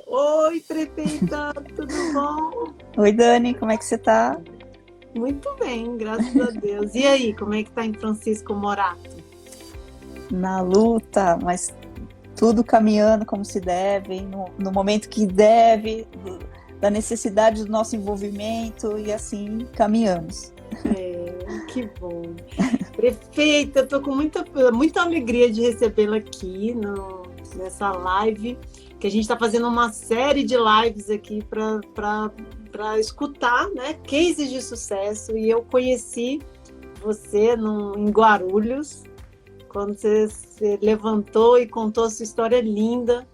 Oi, prefeita, tudo bom? Oi, Dani, como é que você tá? Muito bem, graças a Deus. E aí, como é que tá em Francisco Morato? Na luta, mas tudo caminhando como se deve, no momento que deve, da necessidade do nosso envolvimento e assim caminhamos. Que bom. Prefeita, eu tô com muita alegria de recebê-la aqui nessa live, que a gente está fazendo uma série de lives aqui para escutar, né, cases de sucesso. E eu conheci você em Guarulhos, quando você se levantou e contou a sua história linda,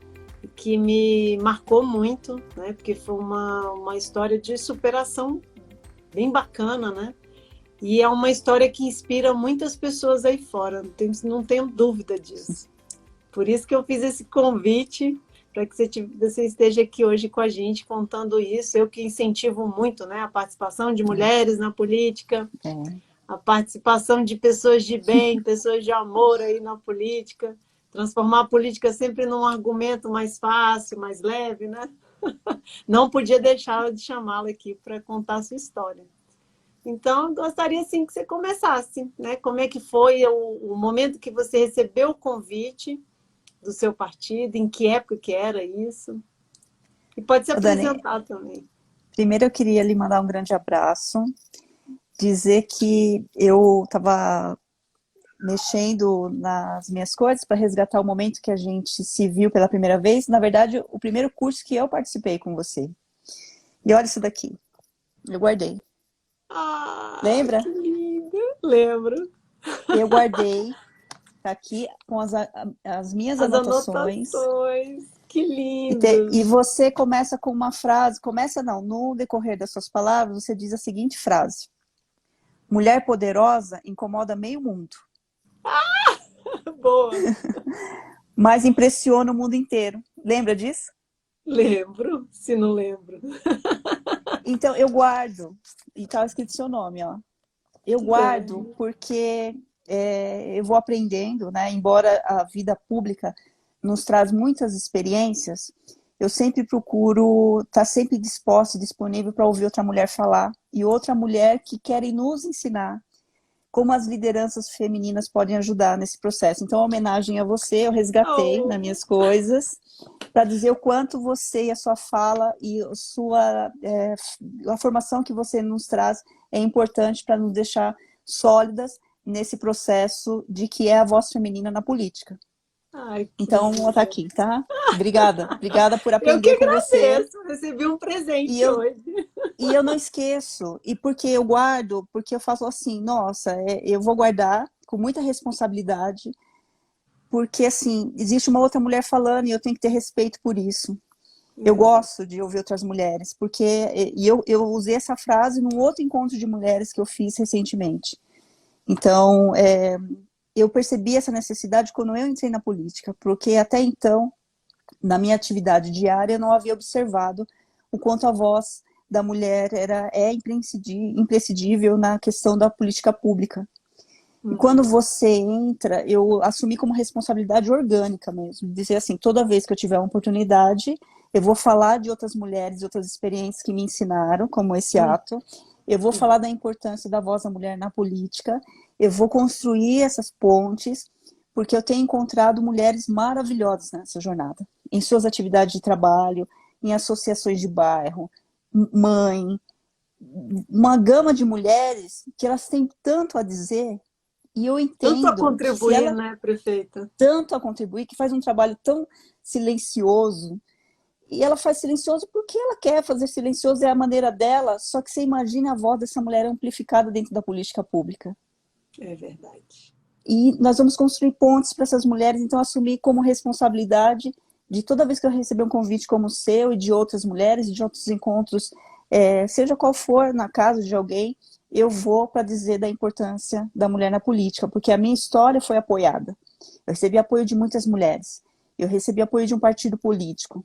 que me marcou muito, né? Porque foi uma história de superação bem bacana, né? E é uma história que inspira muitas pessoas aí fora, não tenho dúvida disso. Por isso que eu fiz esse convite para que você esteja aqui hoje com a gente contando isso. Eu que incentivo muito, né, a participação de mulheres na política, É. a participação de pessoas de bem, pessoas de amor aí na política, transformar a política sempre num argumento mais fácil, mais leve, né? Não podia deixar de chamá-la aqui para contar a sua história. Então, eu gostaria sim que você começasse, né? Como é que foi o momento que você recebeu o convite do seu partido, em que época que era isso? E pode se Ô, Dani, apresentar também. primeiro eu queria lhe mandar um grande abraço, dizer que eu estava mexendo nas minhas coisas para resgatar o momento que a gente se viu pela primeira vez. Na verdade, o primeiro curso que eu participei com você. E olha isso daqui, eu guardei. Ah, que Lembra? lindo! Lembro. Eu guardei, tá aqui com as minhas As anotações. anotações, que E lindos! você começa com uma frase, começa não, no decorrer das suas palavras, você diz a seguinte frase: mulher poderosa incomoda meio mundo, Boa, mas impressiona o mundo inteiro. Lembra disso? lembro, se não lembro. Então eu guardo, e tá escrito seu nome, ó. Eu Que guardo bom. porque eu vou aprendendo, né? Embora a vida pública nos traz muitas experiências, eu sempre procuro estar sempre disposta e disponível para ouvir outra mulher falar e outra mulher que querem nos ensinar como as lideranças femininas podem ajudar nesse processo. Então, a homenagem a você, eu resgatei nas Oh, minhas coisas para dizer o quanto você e a sua fala e a formação que você nos traz é importante para nos deixar sólidas nesse processo de que é a voz feminina na política. ai, que Então, tá linda. aqui, tá? Obrigada. Obrigada por Eu que aprender com você. agradeço, recebi um E presente eu, hoje. e eu não esqueço. E porque eu guardo, porque eu faço assim, nossa, eu vou guardar com muita responsabilidade, porque assim, existe uma outra mulher falando e eu tenho que ter respeito por isso. Eu É. gosto de ouvir outras mulheres, porque eu usei essa frase num outro encontro de mulheres que eu fiz recentemente. Então, eu percebi essa necessidade quando eu entrei na política, porque até então, na minha atividade diária, eu não havia observado o quanto a voz da mulher é imprescindível na questão da política pública. E quando Uhum. você entra, eu assumi como responsabilidade orgânica mesmo, dizer assim, toda vez que eu tiver uma oportunidade, eu vou falar de outras mulheres, outras experiências que me ensinaram, como esse ato, eu vou falar da importância da voz da mulher na política, eu vou construir essas pontes, porque eu tenho encontrado mulheres maravilhosas nessa jornada, em suas atividades de trabalho, em associações de bairro, mãe, uma gama de mulheres que elas têm tanto a dizer e eu Tanto a entendo que se contribuir, ela né, prefeita? tanto a contribuir, que faz um trabalho tão silencioso, e ela faz silencioso porque ela quer fazer silencioso, é a maneira dela, só que você imagina a voz dessa mulher amplificada dentro da política pública. É verdade. E nós vamos construir pontes para essas mulheres, então assumir como responsabilidade de toda vez que eu receber um convite como o seu e de outras mulheres, de outros encontros, seja qual for, na casa de alguém, eu vou para dizer da importância da mulher na política, porque a minha história foi apoiada. Eu recebi apoio de muitas mulheres, eu recebi apoio de um partido político.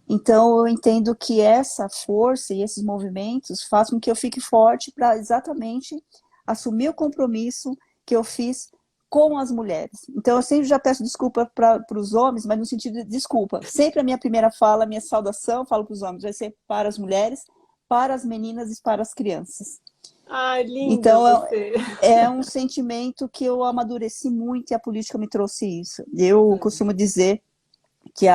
Então, eu entendo que essa força e esses movimentos fazem com que eu fique forte para exatamente assumir o compromisso que eu fiz com as mulheres. Então, eu sempre já peço desculpa para os homens, mas no sentido de desculpa. Sempre a minha primeira fala, a minha saudação, falo para os homens, vai ser para as mulheres, para as meninas e para as crianças. Ai, linda Então, você. é um sentimento que eu amadureci muito e a política me trouxe isso. Eu costumo dizer que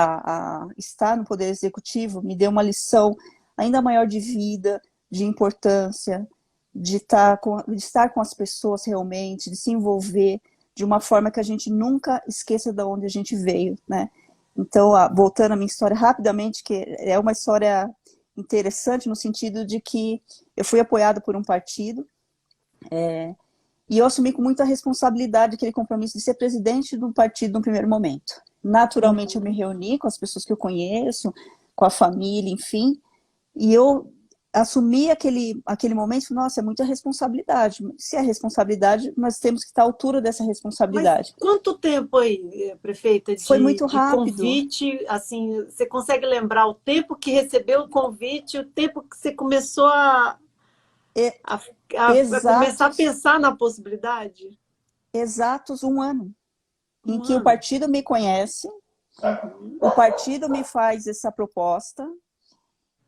estar no Poder Executivo me deu uma lição ainda maior de vida, de importância, de estar com as pessoas realmente, de se envolver de uma forma que a gente nunca esqueça de onde a gente veio, né? Então, voltando à minha história rapidamente, que é uma história interessante no sentido de que eu fui apoiada por um partido, e eu assumi com muita responsabilidade aquele compromisso de ser presidente de um partido no primeiro momento. Naturalmente, eu me reuni com as pessoas que eu conheço, com a família, enfim, e eu assumi aquele momento, nossa, é muita responsabilidade. Se é responsabilidade, nós temos que estar à altura dessa responsabilidade. Mas quanto tempo aí, prefeita, Foi muito de rápido. convite? Assim, você consegue lembrar o tempo que recebeu o convite, o tempo que você começou a começar a pensar na possibilidade? Exatos 1 ano. Em que o partido me conhece, o partido me faz essa proposta,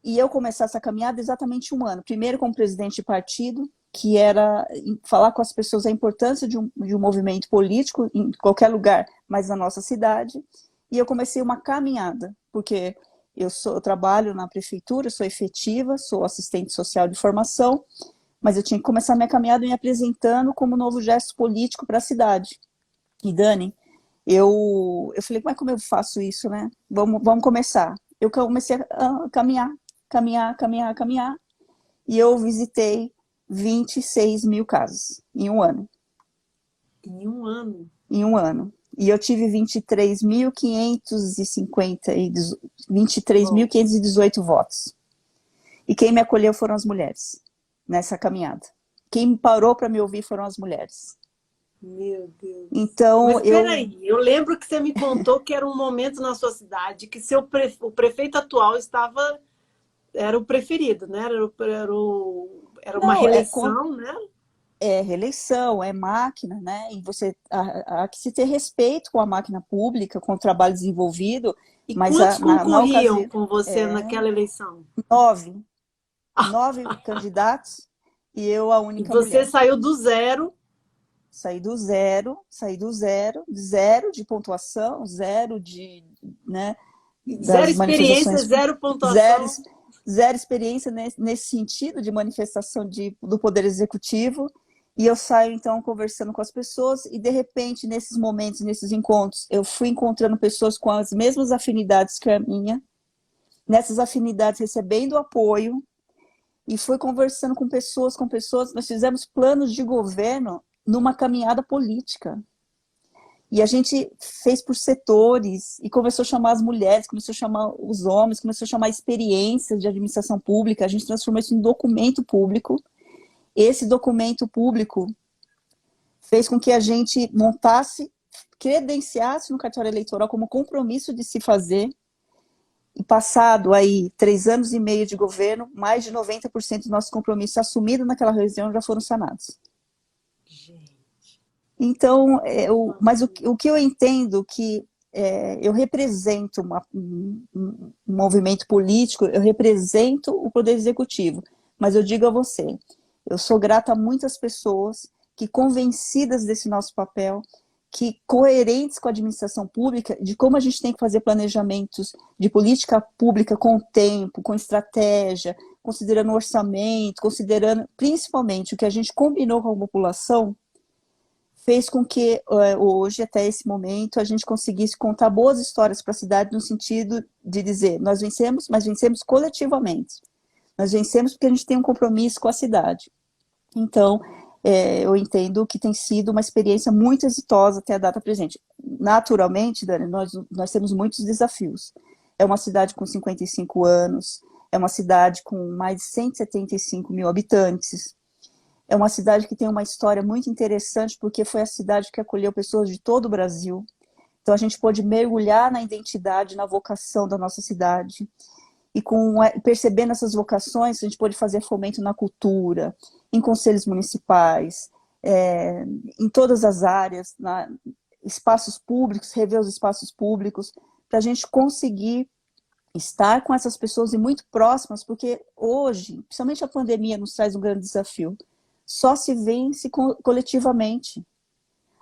e eu começar essa caminhada exatamente 1 ano. Primeiro como presidente de partido, que era falar com as pessoas a importância de um movimento político em qualquer lugar, mas na nossa cidade. E eu comecei uma caminhada, porque eu trabalho na prefeitura, sou efetiva, sou assistente social de formação, mas eu tinha que começar minha caminhada me apresentando como novo gesto político para a cidade. E Dani, eu falei, mas como eu faço isso, né? Vamos começar. Eu comecei a caminhar, e eu visitei 26 mil casas em 1 ano. Em 1 ano? Em 1 ano. E eu tive 23.518 votos. E quem me acolheu foram as mulheres, nessa caminhada. Quem me parou para me ouvir foram as mulheres. Meu Deus. Então, mas peraí, eu lembro que você me contou que era um momento na sua cidade que o prefeito atual era o preferido, né? Era uma reeleição, né? É reeleição, é máquina, né? E há que se ter respeito com a máquina pública, com o trabalho desenvolvido. E mas quantos concorriam ocasião, com você naquela eleição? 9 candidatos e eu a única mulher. E você saiu do zero? Saí do zero, zero de pontuação, zero de, né, zero experiência, zero pontuação. Zero experiência nesse sentido de manifestação do Poder Executivo. E eu saio, então, conversando com as pessoas e, de repente, nesses momentos, nesses encontros, eu fui encontrando pessoas com as mesmas afinidades que a minha, nessas afinidades recebendo apoio, e fui conversando com pessoas, nós fizemos planos de governo numa caminhada política. E a gente fez por setores, e começou a chamar as mulheres, começou a chamar os homens, começou a chamar experiências de administração pública, a gente transformou isso em documento público. Esse documento público fez com que a gente montasse, credenciasse no cartório eleitoral como compromisso de se fazer, e passado aí 3 anos e meio de governo, mais de 90% dos nossos compromissos assumidos naquela região já foram sanados. Então, mas o que eu entendo que eu represento um movimento político, eu represento o Poder Executivo, mas eu digo a você, eu sou grata a muitas pessoas que, convencidas desse nosso papel, que coerentes com a administração pública, de como a gente tem que fazer planejamentos de política pública com tempo, com estratégia, considerando o orçamento, considerando principalmente o que a gente combinou com a população, fez com que hoje, até esse momento, a gente conseguisse contar boas histórias para a cidade no sentido de dizer, nós vencemos, mas vencemos coletivamente. Nós vencemos porque a gente tem um compromisso com a cidade. Então, eu entendo que tem sido uma experiência muito exitosa até a data presente. Naturalmente, Dani, nós temos muitos desafios. É uma cidade com 55 anos, é uma cidade com mais de 175 mil habitantes, é uma cidade que tem uma história muito interessante, porque foi a cidade que acolheu pessoas de todo o Brasil. Então, a gente pôde mergulhar na identidade, na vocação da nossa cidade. E percebendo essas vocações, a gente pôde fazer fomento na cultura, em conselhos municipais, em todas as áreas, espaços públicos, rever os espaços públicos, para a gente conseguir estar com essas pessoas e muito próximas, porque hoje, principalmente a pandemia nos traz um grande desafio, só se vence coletivamente.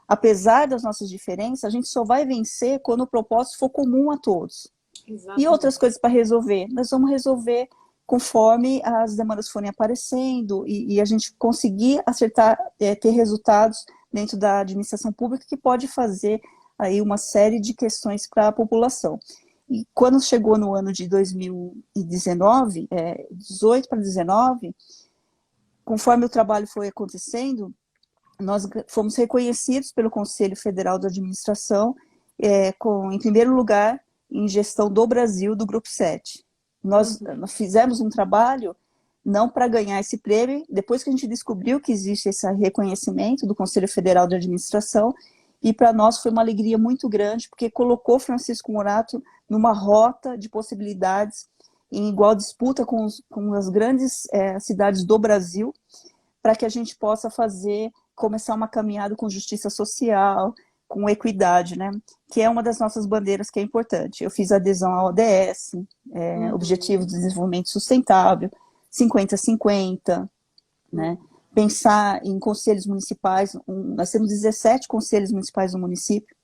Apesar das nossas diferenças, a gente só vai vencer quando o propósito for comum a todos. Exatamente. E outras coisas para resolver, nós vamos resolver conforme as demandas forem aparecendo e a gente conseguir acertar, ter resultados dentro da administração pública que pode fazer aí uma série de questões para a população. E quando chegou no ano de 2019, 18 para 19, conforme o trabalho foi acontecendo, nós fomos reconhecidos pelo Conselho Federal de Administração, em primeiro lugar, em gestão do Brasil, do Grupo 7. Nós fizemos um trabalho, não para ganhar esse prêmio, depois que a gente descobriu que existe esse reconhecimento do Conselho Federal de Administração, e para nós foi uma alegria muito grande, porque colocou Francisco Morato numa rota de possibilidades, em igual disputa com as grandes cidades do Brasil, para que a gente possa começar uma caminhada com justiça social, com equidade, né? Que é uma das nossas bandeiras que é importante. Eu fiz adesão à ODS, Objetivo de Desenvolvimento Sustentável, 50-50, né? Pensar em conselhos municipais, nós temos 17 conselhos municipais no município,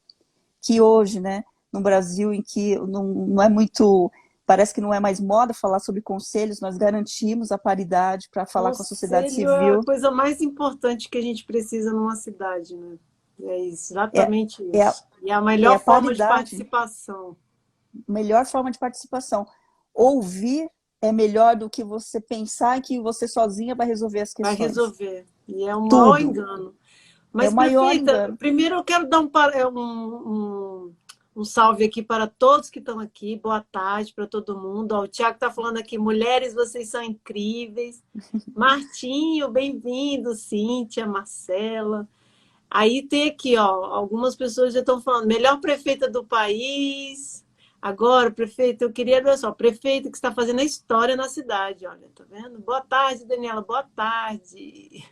que hoje, né, no Brasil, em que não é muito, parece que não é mais moda falar sobre conselhos, nós garantimos a paridade para falar com a sociedade civil. É a coisa mais importante que a gente precisa numa cidade, né? É isso, exatamente isso. E a melhor forma de participação. Melhor forma de participação. Ouvir é melhor do que você pensar que você sozinha vai resolver as questões. Vai resolver. E é um maior engano. Mas, prefeita, primeiro eu quero dar um salve aqui para todos que estão aqui. Boa tarde para todo mundo. O Tiago está falando aqui, mulheres, vocês são incríveis. Martinho, bem-vindo. Cíntia, Marcela. Aí tem aqui, algumas pessoas já estão falando, melhor prefeita do país. Agora, prefeito, eu queria ver só, prefeito que está fazendo a história na cidade, olha, tá vendo? Boa tarde, Daniela, boa tarde.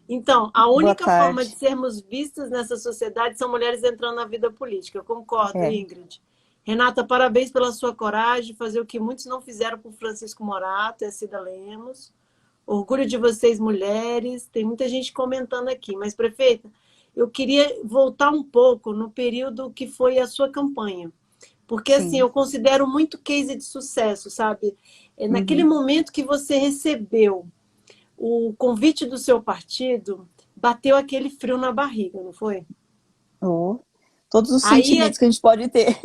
Então, a única forma de sermos vistas nessa sociedade são mulheres entrando na vida política. Eu concordo, Ingrid. Renata, parabéns pela sua coragem, fazer o que muitos não fizeram por Francisco Morato e a Cida Lemos. Orgulho de vocês, mulheres. Tem muita gente comentando aqui. Mas, prefeita, eu queria voltar um pouco no período que foi a sua campanha. Porque, assim, eu considero muito case de sucesso, sabe? Naquele momento que você recebeu o convite do seu partido, bateu aquele frio na barriga, não foi? Todos os sentimentos que a gente pode ter.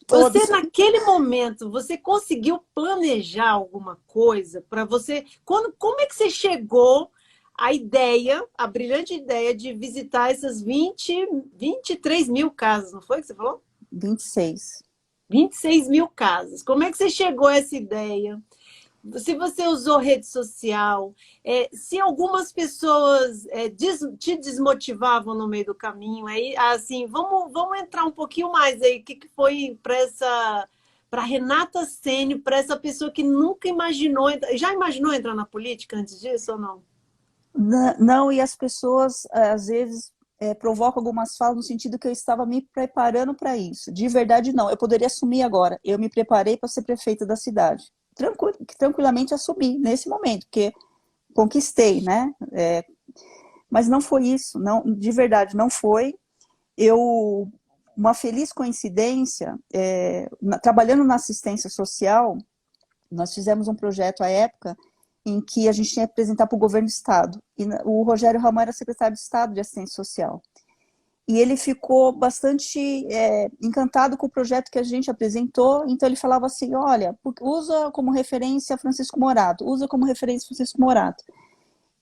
Você, naquele momento, você conseguiu planejar alguma coisa para você? Como é que você chegou à ideia, a brilhante ideia de visitar essas 23 mil casas, não foi que você falou? 26. 26 mil casas. Como é que você chegou a essa ideia? Se você usou rede social, se algumas pessoas te desmotivavam no meio do caminho, aí, assim, vamos entrar um pouquinho mais aí. O que foi para Renata Sênio, para essa pessoa que nunca imaginou, já imaginou entrar na política antes disso ou não? Não, e as pessoas, às vezes, provocam algumas falas no sentido que eu estava me preparando para isso. De verdade, não. Eu poderia assumir agora. Eu me preparei para ser prefeita da cidade. Tranquilamente assumi nesse momento, porque conquistei, né? Mas não foi isso, não, de verdade, não foi. Uma feliz coincidência, trabalhando na assistência social, nós fizemos um projeto à época em que a gente tinha que apresentar para o governo do estado, e o Rogério Ramon era secretário de Estado de Assistência Social. E ele ficou bastante encantado com o projeto que a gente apresentou, então ele falava assim, olha, usa como referência Francisco Morato, usa como referência Francisco Morato.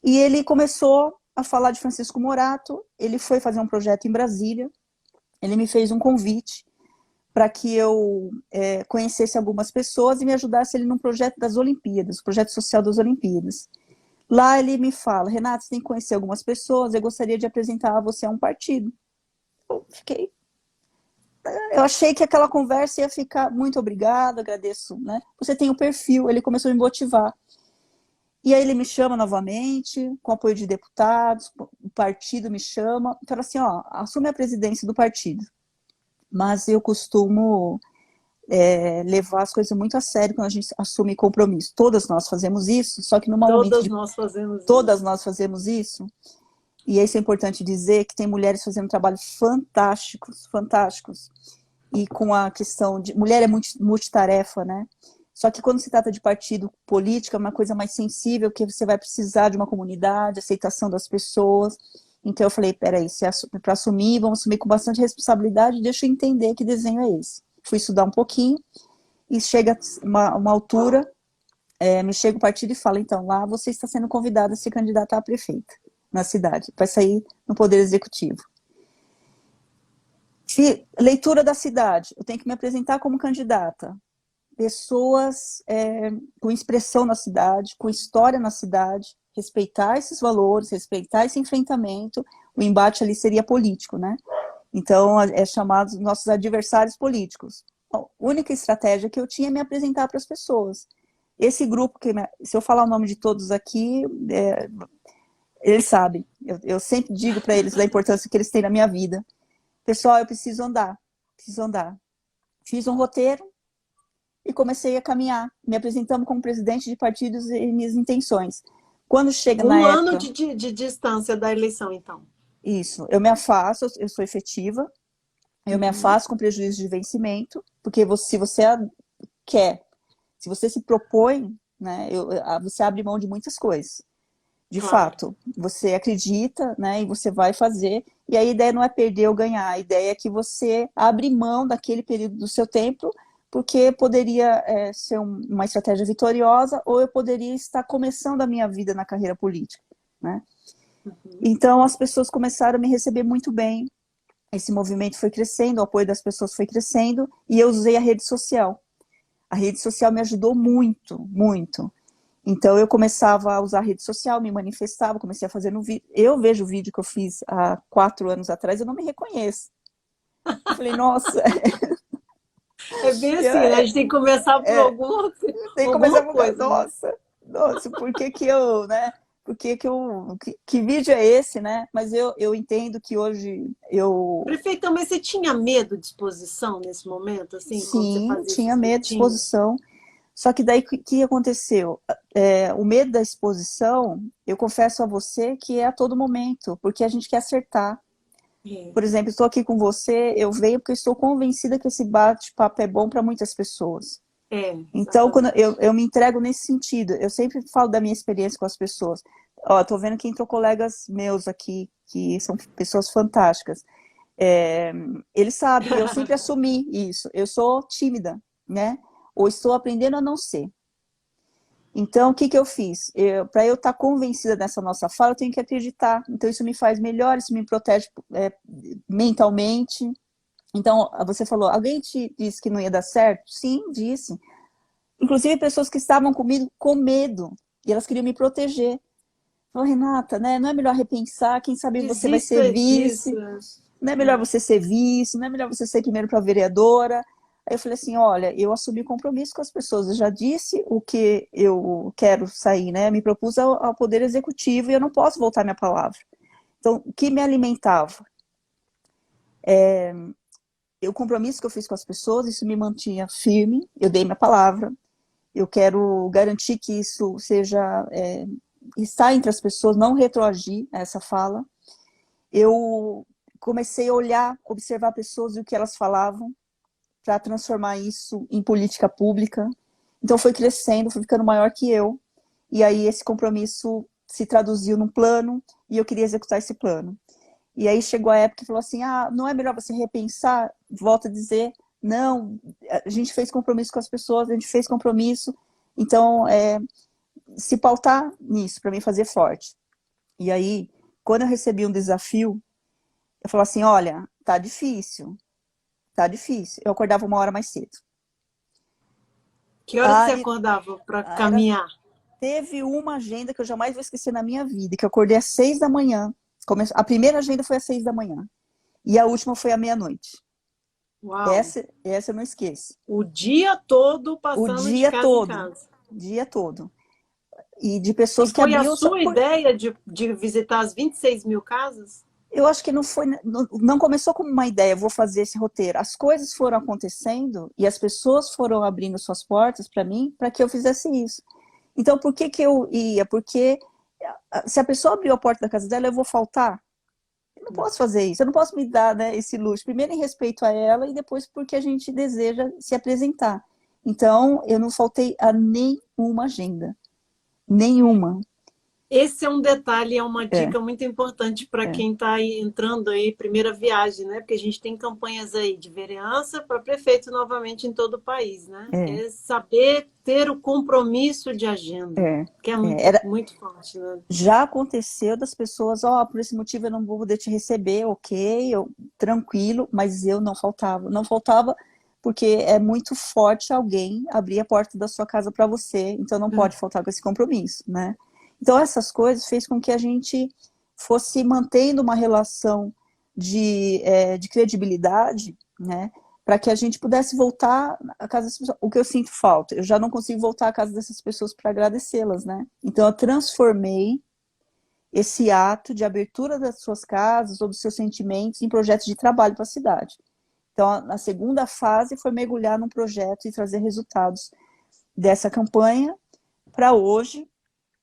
E ele começou a falar de Francisco Morato, ele foi fazer um projeto em Brasília, ele me fez um convite para que eu conhecesse algumas pessoas e me ajudasse ele num projeto das Olimpíadas, o projeto social das Olimpíadas. Lá ele me fala, Renata, você tem que conhecer algumas pessoas, eu gostaria de apresentar você a um partido. Eu achei que aquela conversa ia ficar, muito obrigada, agradeço, né? Você tem o perfil, ele começou a me motivar. E aí ele me chama novamente, com apoio de deputados, o partido me chama, e fala assim, ó, assume a presidência do partido. Mas eu costumo levar as coisas muito a sério quando a gente assume compromisso. Todas nós fazemos isso, só que num momento Todas de nós fazemos todas isso. nós fazemos isso, e isso é importante dizer, que tem mulheres fazendo trabalhos fantásticos, fantásticos, e com a questão de... Mulher é multitarefa, né? Só que quando se trata de partido político, é uma coisa mais sensível, que você vai precisar de uma comunidade, aceitação das pessoas. Então eu falei, peraí, para assumir, vamos assumir com bastante responsabilidade, deixa eu entender que desenho é esse. Fui estudar um pouquinho, e chega uma altura, me chega o partido e fala, então, lá você está sendo convidada a se candidatar a prefeita na cidade, vai sair no Poder Executivo. Leitura da cidade, eu tenho que me apresentar como candidata. Pessoas com expressão na cidade, com história na cidade, respeitar esses valores, respeitar esse enfrentamento, o embate ali seria político, né? Então, é chamado nossos adversários políticos. A única estratégia que eu tinha é me apresentar para as pessoas. Esse grupo, se eu falar o nome de todos aqui, eles sabem. Eu sempre digo para eles da importância que eles têm na minha vida. Pessoal, eu preciso andar, preciso andar. Fiz um roteiro e comecei a caminhar, me apresentando como presidente de partidos e minhas intenções. Quando chega na Um ano época... de distância da eleição, então. Isso, eu me afasto, eu sou efetiva, eu me afasto com prejuízo de vencimento, porque se você quer, se você se propõe, né, você abre mão de muitas coisas. De fato, você acredita, né, e você vai fazer, e a ideia não é perder ou ganhar, a ideia é que você abre mão daquele período do seu tempo, porque poderia ser uma estratégia vitoriosa, ou eu poderia estar começando a minha vida na carreira política, né? Então, as pessoas começaram a me receber muito bem, esse movimento foi crescendo, o apoio das pessoas foi crescendo, e eu usei a rede social. A rede social me ajudou muito, muito. Então, eu começava a usar a rede social, me manifestava, comecei a fazer no vídeo. Eu vejo o vídeo que eu fiz há 4 anos atrás, eu não me reconheço. Eu falei, nossa... É bem assim, né? A gente tem que começar por tem que começar alguma por... coisa, né? Nossa, por que que eu, né? Por que que eu... Que vídeo é esse, né? Mas eu entendo que hoje eu... Prefeita, mas você tinha medo de exposição nesse momento, assim, quando você Sim, fazia tinha esses medo de vídeos? exposição. Só que daí, o que aconteceu? O medo da exposição, eu confesso a você que é a todo momento, porque a gente quer acertar. Por exemplo, estou aqui com você, eu venho porque eu estou convencida que esse bate-papo é bom para muitas pessoas. Então, quando eu me entrego nesse sentido, eu sempre falo da minha experiência com as pessoas. Ó, tô vendo que entrou colegas meus aqui, que são pessoas fantásticas. Eles sabem, eu sempre assumi isso. Eu sou tímida, né? Ou estou aprendendo a não ser. Então, o que que eu fiz? Para eu estar convencida dessa nossa fala, eu tenho que acreditar. Então, isso me faz melhor, isso me protege mentalmente. Então, você falou, alguém te disse que não ia dar certo? Sim, disse. Inclusive, pessoas que estavam comigo com medo, e elas queriam me proteger. Falou, Renata, né, não é melhor repensar, quem sabe você vai ser Desista disso. vice, não é melhor você ser vice, não é melhor você ser primeiro para vereadora. Aí eu falei assim, olha, eu assumi compromisso com as pessoas, eu já disse o que eu quero sair, né, me propus ao Poder Executivo e eu não posso voltar minha palavra. Então, o que me alimentava? O compromisso que eu fiz com as pessoas, isso me mantinha firme, eu dei minha palavra, eu quero garantir que isso seja, está entre as pessoas, não retroagir a essa fala. Eu comecei a olhar, observar pessoas e o que elas falavam, para transformar isso em política pública. Então foi crescendo, foi ficando maior que eu, e aí esse compromisso se traduziu num plano, e eu queria executar esse plano. E aí chegou a época que falou assim, não é melhor você repensar? Volto a dizer, não, a gente fez compromisso com as pessoas, a gente fez compromisso, então se pautar nisso, para mim fazer forte. E aí, quando eu recebi um desafio, eu falei assim, olha, tá difícil, eu acordava 1 hora mais cedo. Que horas você acordava para caminhar? Teve uma agenda que eu jamais vou esquecer na minha vida, que eu acordei às 6 da manhã. A primeira agenda foi às 6 da manhã. E a última foi à meia-noite. Essa eu não esqueço. O dia todo passando de casa em casa. O dia todo. E de E pessoas que foi a abriam... sua ideia de visitar as 26 mil casas? Eu acho que não foi, não começou como uma ideia, vou fazer esse roteiro. As coisas foram acontecendo e as pessoas foram abrindo suas portas para mim, para que eu fizesse isso. Então, por que que eu ia? Porque se a pessoa abriu a porta da casa dela, eu vou faltar? Eu não posso fazer isso, eu não posso me dar, né, esse luxo. Primeiro em respeito a ela e depois porque a gente deseja se apresentar. Então, eu não faltei a nenhuma agenda. Nenhuma. Esse é um detalhe, é uma É, dica muito importante para é, quem está entrando aí, primeira viagem, né? Porque a gente tem campanhas aí de vereança para prefeito novamente em todo o país, né? é, É saber ter o compromisso de agenda, é. que é Era, muito forte, né? já aconteceu das pessoas, ó, por esse motivo eu não vou poder te receber, ok, tranquilo, mas eu não faltava. Não faltava porque é muito forte alguém abrir a porta da sua casa para você, então não pode faltar com esse compromisso, né? Então essas coisas fez com que a gente fosse mantendo uma relação de credibilidade, né? Para que a gente pudesse voltar à casa dessas pessoas. O que eu sinto falta, eu já não consigo voltar à casa dessas pessoas para agradecê-las, né? Então eu transformei esse ato de abertura das suas casas ou dos seus sentimentos em projetos de trabalho para a cidade. Então a segunda fase foi mergulhar num projeto e trazer resultados dessa campanha para hoje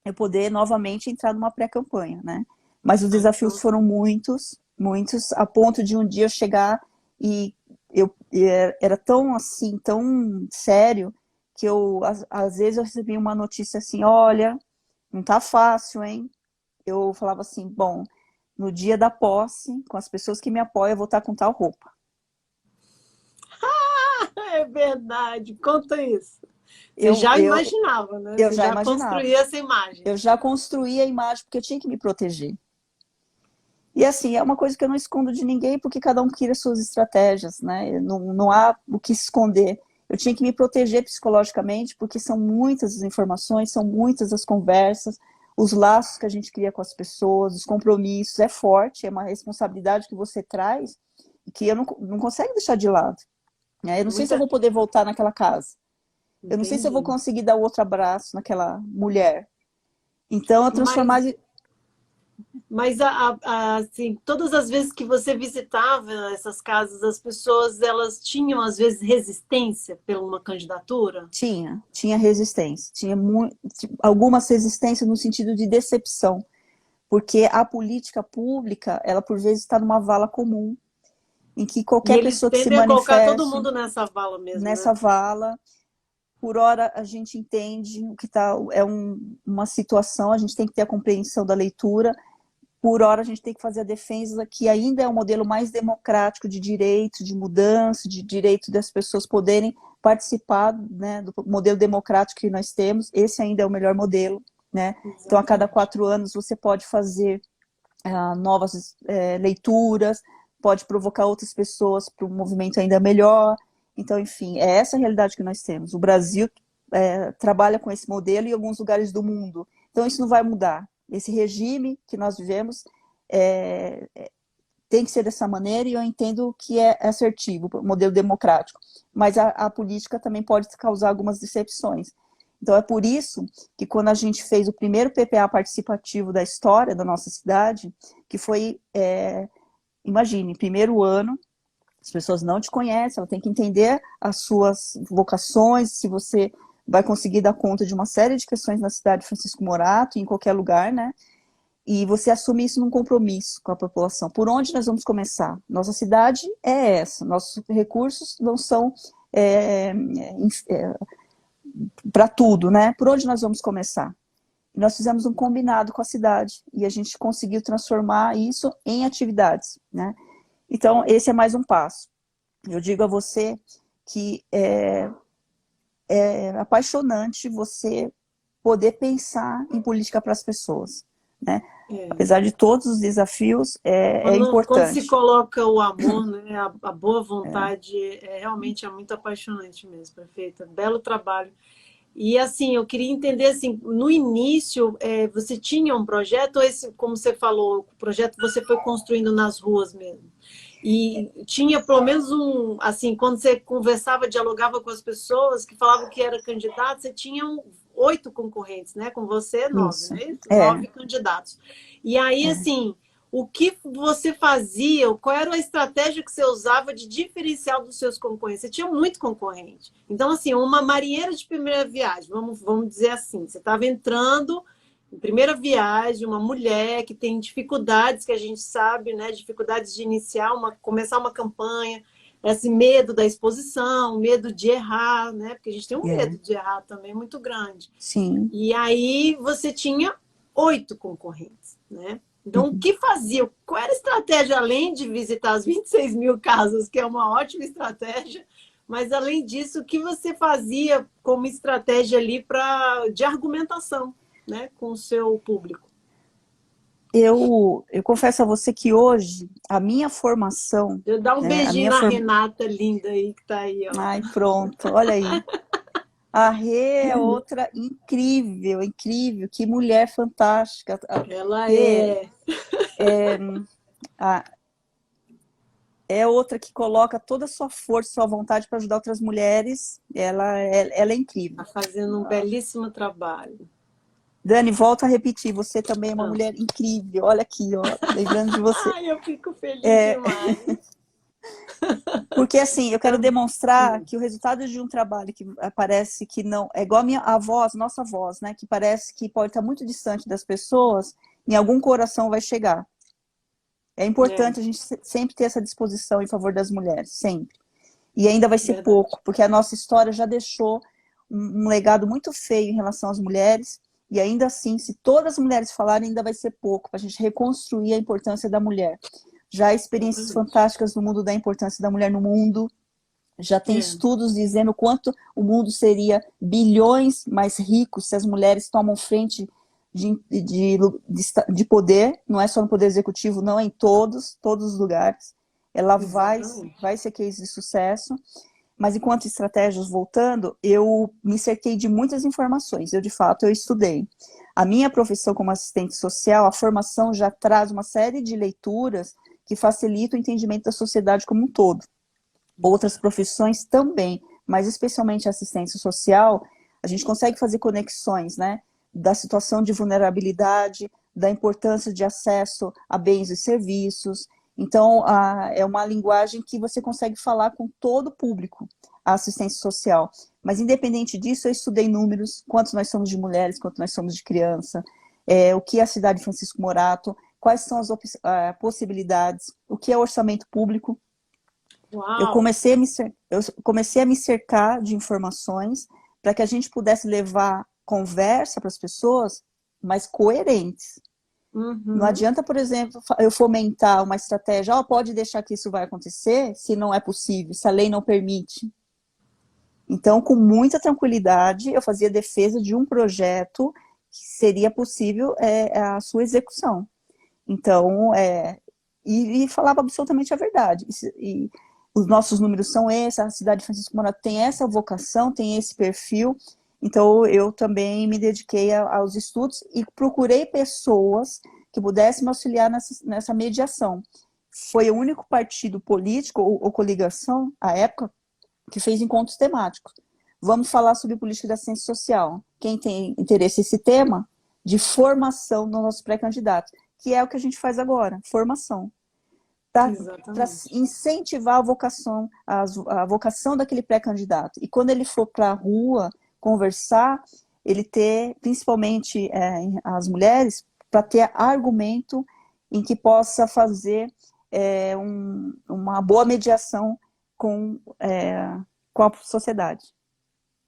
eu poder novamente entrar numa pré-campanha, né? Mas os desafios foram muitos, muitos, a ponto de um dia eu chegar e era tão assim, tão sério, que às vezes eu recebia uma notícia assim, olha, não tá fácil, hein? Eu falava assim, bom, no dia da posse, com as pessoas que me apoiam, eu vou estar com tal roupa. É verdade, conta isso. Você Eu, já eu, imaginava, né? eu Você já já imaginava. construía essa imagem. Eu já construí a imagem porque eu tinha que me proteger. E assim, é uma coisa que eu não escondo de ninguém, porque cada um cria suas estratégias, né? Não há o que esconder. Eu tinha que me proteger psicologicamente, porque são muitas as informações, são muitas as conversas, os laços que a gente cria com as pessoas, os compromissos, é forte, é uma responsabilidade que você traz, que eu não consegue deixar de lado. Né? Eu não sei se eu Muita. vou poder voltar naquela casa. Eu não sei se eu vou Entendi. conseguir dar outro abraço naquela mulher. Então, eu transformar... Mas Mas assim, todas as vezes que você visitava essas casas, as pessoas elas tinham às vezes resistência por uma candidatura? Tinha resistência. Tinha algumas resistências no sentido de decepção. Porque a política pública, ela por vezes está numa vala comum, em que E qualquer eles pessoa que se tendem a colocar todo manifeste mundo nessa vala mesmo, nessa né? vala, por hora a gente entende o que tá, é uma situação, a gente tem que ter a compreensão da leitura, por hora a gente tem que fazer a defesa que ainda é um modelo mais democrático de direito, de mudança, de direito das pessoas poderem participar, né, do modelo democrático que nós temos, esse ainda é o melhor modelo, né? Então a cada Exatamente. 4 anos você pode fazer novas leituras, pode provocar outras pessoas para um movimento ainda melhor. Então, enfim, é essa a realidade que nós temos. O Brasil trabalha com esse modelo em alguns lugares do mundo. Então, isso não vai mudar. Esse regime que nós vivemos tem que ser dessa maneira e eu entendo que é assertivo, o modelo democrático. Mas a política também pode causar algumas decepções. Então é por isso que quando a gente fez o primeiro PPA participativo da história da nossa cidade, que foi, imagine, primeiro ano, as pessoas não te conhecem, ela tem que entender as suas vocações, se você vai conseguir dar conta de uma série de questões na cidade de Francisco Morato, em qualquer lugar, né? E você assume isso num compromisso com a população. Por onde nós vamos começar? Nossa cidade é essa, nossos recursos não são para tudo, né? Por onde nós vamos começar? Nós fizemos um combinado com a cidade e a gente conseguiu transformar isso em atividades, né? Então, esse é mais um passo. Eu digo a você que é apaixonante você poder pensar em política para as pessoas, né? É. Apesar de todos os desafios, é Quando se importante. coloca o amor, né, a boa vontade, realmente é muito apaixonante mesmo, perfeita. Belo trabalho. E assim, eu queria entender assim, no início, você tinha um projeto, ou esse, como você falou, o projeto você foi construindo nas ruas mesmo? E tinha pelo menos assim, quando você conversava, dialogava com as pessoas que falavam que era candidato, você tinha 8 concorrentes, né? Com você, 9, Isso. né? É, 9 candidatos. E aí, é. assim, o que você fazia, qual era a estratégia que você usava de diferencial dos seus concorrentes? Você tinha muito concorrente. Então, assim, uma marinheira de primeira viagem, vamos dizer assim, você estava entrando em primeira viagem, uma mulher que tem dificuldades, que a gente sabe, né? Dificuldades de iniciar, começar uma campanha, esse medo da exposição, medo de errar, né? Porque a gente tem um É. medo de errar também muito grande. Sim. E aí você tinha 8 concorrentes, né? Então, o Uhum. que fazia? Qual era a estratégia, além de visitar as 26 mil casas, que é uma ótima estratégia, mas além disso, o que você fazia como estratégia ali de argumentação, né, com o seu público? Eu confesso a você que hoje a minha formação, Eu dar um né, a beijinho minha na forma... Renata linda aí que tá aí, ó. Ai, pronto, olha aí. A Rê é outra incrível, incrível, que mulher fantástica. A Ela Rê é. a- é outra que coloca toda a sua força, sua vontade para ajudar outras mulheres. Ela é incrível. Tá fazendo um belíssimo trabalho. Dani, volto a repetir, você também é uma Ah. mulher incrível. Olha aqui, ó, lembrando de você. Ai, eu fico feliz demais. Porque assim, eu quero Tá. demonstrar que o resultado de um trabalho que parece que não é igual a voz, nossa voz, né, que parece que pode estar muito distante das pessoas, em algum coração vai chegar. É É, importante a gente sempre ter essa disposição em favor das mulheres, sempre. E ainda vai ser verdade. pouco, porque a nossa história já deixou um legado muito feio em relação às mulheres, e ainda assim, se todas as mulheres falarem, ainda vai ser pouco, para a gente reconstruir a importância da mulher. Já há experiências Exatamente. fantásticas no mundo da importância da mulher no mundo, já tem É. estudos dizendo quanto o mundo seria bilhões mais rico se as mulheres tomam frente de poder, não é só no poder executivo, não, é em todos os lugares. Ela Exatamente. vai ser case de sucesso, mas enquanto estratégias, voltando, eu me cerquei de muitas informações, de fato, eu estudei. A minha profissão como assistente social, a formação já traz uma série de leituras que facilitam o entendimento da sociedade como um todo. Outras profissões também, mas especialmente a assistência social, a gente consegue fazer conexões, né, da situação de vulnerabilidade, da importância de acesso a bens e serviços. Então, é uma linguagem que você consegue falar com todo o público, a assistência social. Mas, independente disso, eu estudei números, quantos nós somos de mulheres, quantos nós somos de criança, o que é a cidade de Francisco Morato, quais são as possibilidades, o que é orçamento público. Uau! Eu comecei a me cercar de informações para que a gente pudesse levar conversa para as pessoas, mas coerentes. Não Uhum. adianta, por exemplo, eu fomentar uma estratégia, pode deixar que isso vai acontecer, se não é possível, se a lei não permite. Então, com muita tranquilidade, eu fazia defesa de um projeto que seria possível a sua execução. Então, e falava absolutamente a verdade. E os nossos números são esses, a cidade de Francisco Morato tem essa vocação, tem esse perfil. Então, eu também me dediquei aos estudos e procurei pessoas que pudessem me auxiliar nessa mediação. Foi o único partido político ou coligação, à época, que fez encontros temáticos. Vamos falar sobre política da ciência social. Quem tem interesse nesse tema, de formação do nosso pré-candidato, que é o que a gente faz agora, formação. Para Exatamente. incentivar a vocação daquele pré-candidato. E quando ele for para a rua conversar, ele ter, principalmente as mulheres, para ter argumento em que possa fazer uma boa mediação com a sociedade.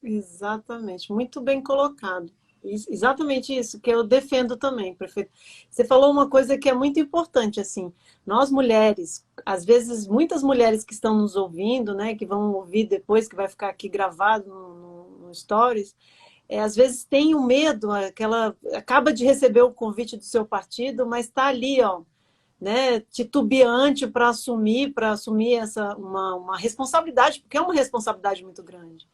Exatamente. Muito bem colocado. Exatamente isso que eu defendo também, prefeito. Você falou uma coisa que é muito importante, assim, nós mulheres, às vezes muitas mulheres que estão nos ouvindo, né, que vão ouvir depois, que vai ficar aqui gravado no Stories, às vezes tem o medo, aquela acaba de receber o convite do seu partido, mas está ali, ó, né, titubeante para assumir uma responsabilidade, porque é uma responsabilidade muito grande.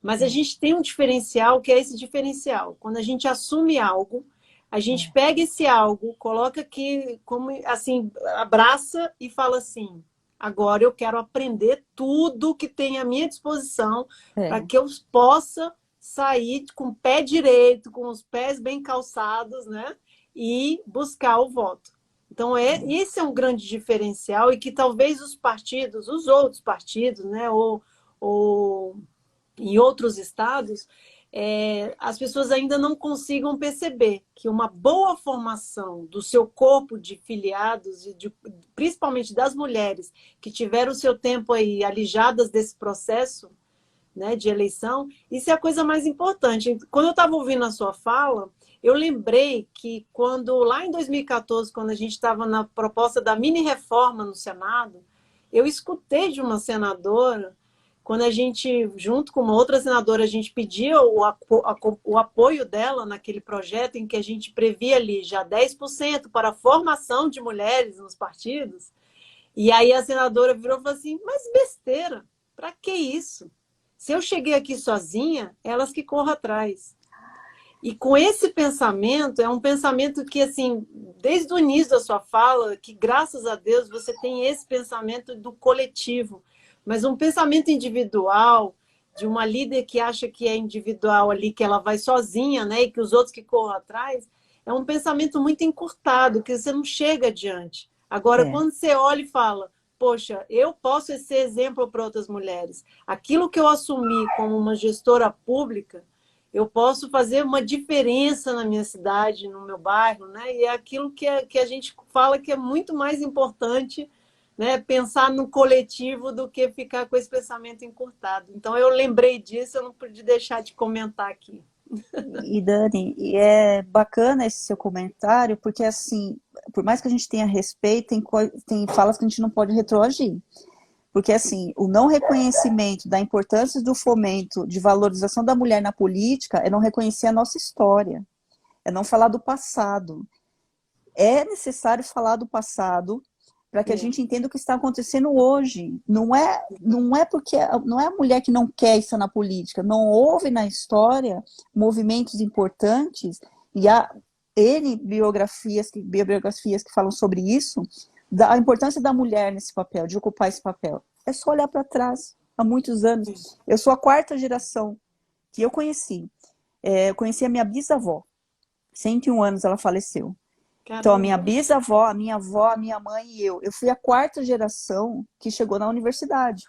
Mas a gente tem um diferencial que é esse diferencial. Quando a gente assume algo, a gente pega esse algo, coloca aqui, como assim, abraça e fala assim: agora eu quero aprender tudo que tem à minha disposição para É, que eu possa sair com o pé direito, com os pés bem calçados, né? E buscar o voto. Então, esse é um grande diferencial e que talvez os partidos, os outros partidos, né? Ou em outros estados, as pessoas ainda não consigam perceber que uma boa formação do seu corpo de filiados, principalmente das mulheres que tiveram o seu tempo aí alijadas desse processo, né, de eleição, isso é a coisa mais importante. Quando eu estava ouvindo a sua fala, eu lembrei que lá em 2014, quando a gente estava na proposta da mini-reforma no Senado, eu escutei de uma senadora, quando a gente, junto com uma outra senadora, a gente pedia o apoio dela naquele projeto em que a gente previa ali já 10% para a formação de mulheres nos partidos, e aí a senadora virou e falou assim, mas besteira, para que isso? Se eu cheguei aqui sozinha, elas que corram atrás. E com esse pensamento, é um pensamento que, assim, desde o início da sua fala, que graças a Deus você tem esse pensamento do coletivo, mas um pensamento individual, de uma líder que acha que é individual ali, que ela vai sozinha, né, e que os outros que corram atrás, é um pensamento muito encurtado, que você não chega adiante. Agora, quando você olha e fala, poxa, eu posso ser exemplo para outras mulheres. Aquilo que eu assumi como uma gestora pública, eu posso fazer uma diferença na minha cidade, no meu bairro, né? E é aquilo que a gente fala que é muito mais importante, né? Pensar no coletivo do que ficar com esse pensamento encurtado. Então, eu lembrei disso, eu não pude deixar de comentar aqui. E Dani, é bacana esse seu comentário, porque assim, por mais que a gente tenha respeito, tem falas que a gente não pode retroagir. Porque assim, o não reconhecimento da importância do fomento de valorização da mulher na política é não reconhecer a nossa história, é não falar do passado. É necessário falar do passado para que a gente entenda o que está acontecendo hoje. Não é porque não é a mulher que não quer estar na política, não houve na história movimentos importantes, e há N biografias que falam sobre isso, da importância da mulher nesse papel, de ocupar esse papel. É só olhar para trás, há muitos anos. Eu sou a 4ª geração que eu conheci. Eu conheci a minha bisavó, 101 anos ela faleceu. Caramba. Então, a minha bisavó, a minha avó, a minha mãe e eu fui a 4ª geração que chegou na universidade.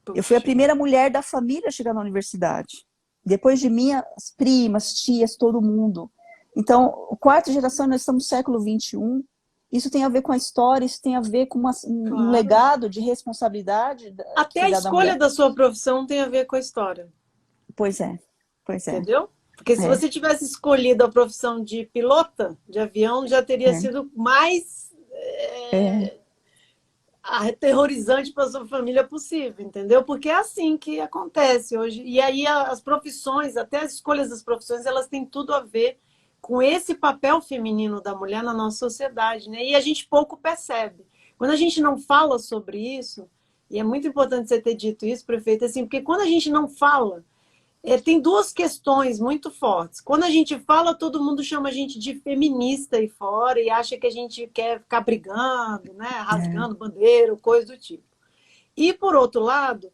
Puxa. Eu fui a primeira mulher da família a chegar na universidade. Depois de mim, as primas, tias, todo mundo. Então, a 4ª geração, nós estamos no século XXI. Isso tem a ver com a história, isso tem a ver com um legado de responsabilidade. Até a escolha da sua profissão tem a ver com a história. Pois é. Entendeu? Porque se você tivesse escolhido a profissão de pilota de avião, já teria sido mais aterrorizante para a sua família possível, entendeu? Porque é assim que acontece hoje. E aí as profissões, até as escolhas das profissões, elas têm tudo a ver com esse papel feminino da mulher na nossa sociedade, né? E a gente pouco percebe. Quando a gente não fala sobre isso, e é muito importante você ter dito isso, prefeito, assim, porque quando a gente não fala, tem duas questões muito fortes. Quando a gente fala, todo mundo chama a gente de feminista aí fora e acha que a gente quer ficar brigando, né? Rasgando bandeira, coisa do tipo. E, por outro lado,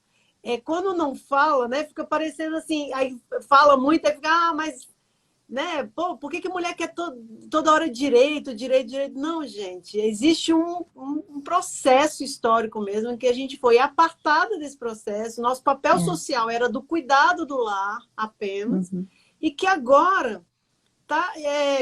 quando não fala, né? Fica parecendo assim, aí fala muito, aí fica, mas, né? Pô, por que mulher quer toda hora direito? Não, gente, existe um processo histórico mesmo em que a gente foi apartada desse processo. Nosso papel social era do cuidado do lar apenas, e que agora tá,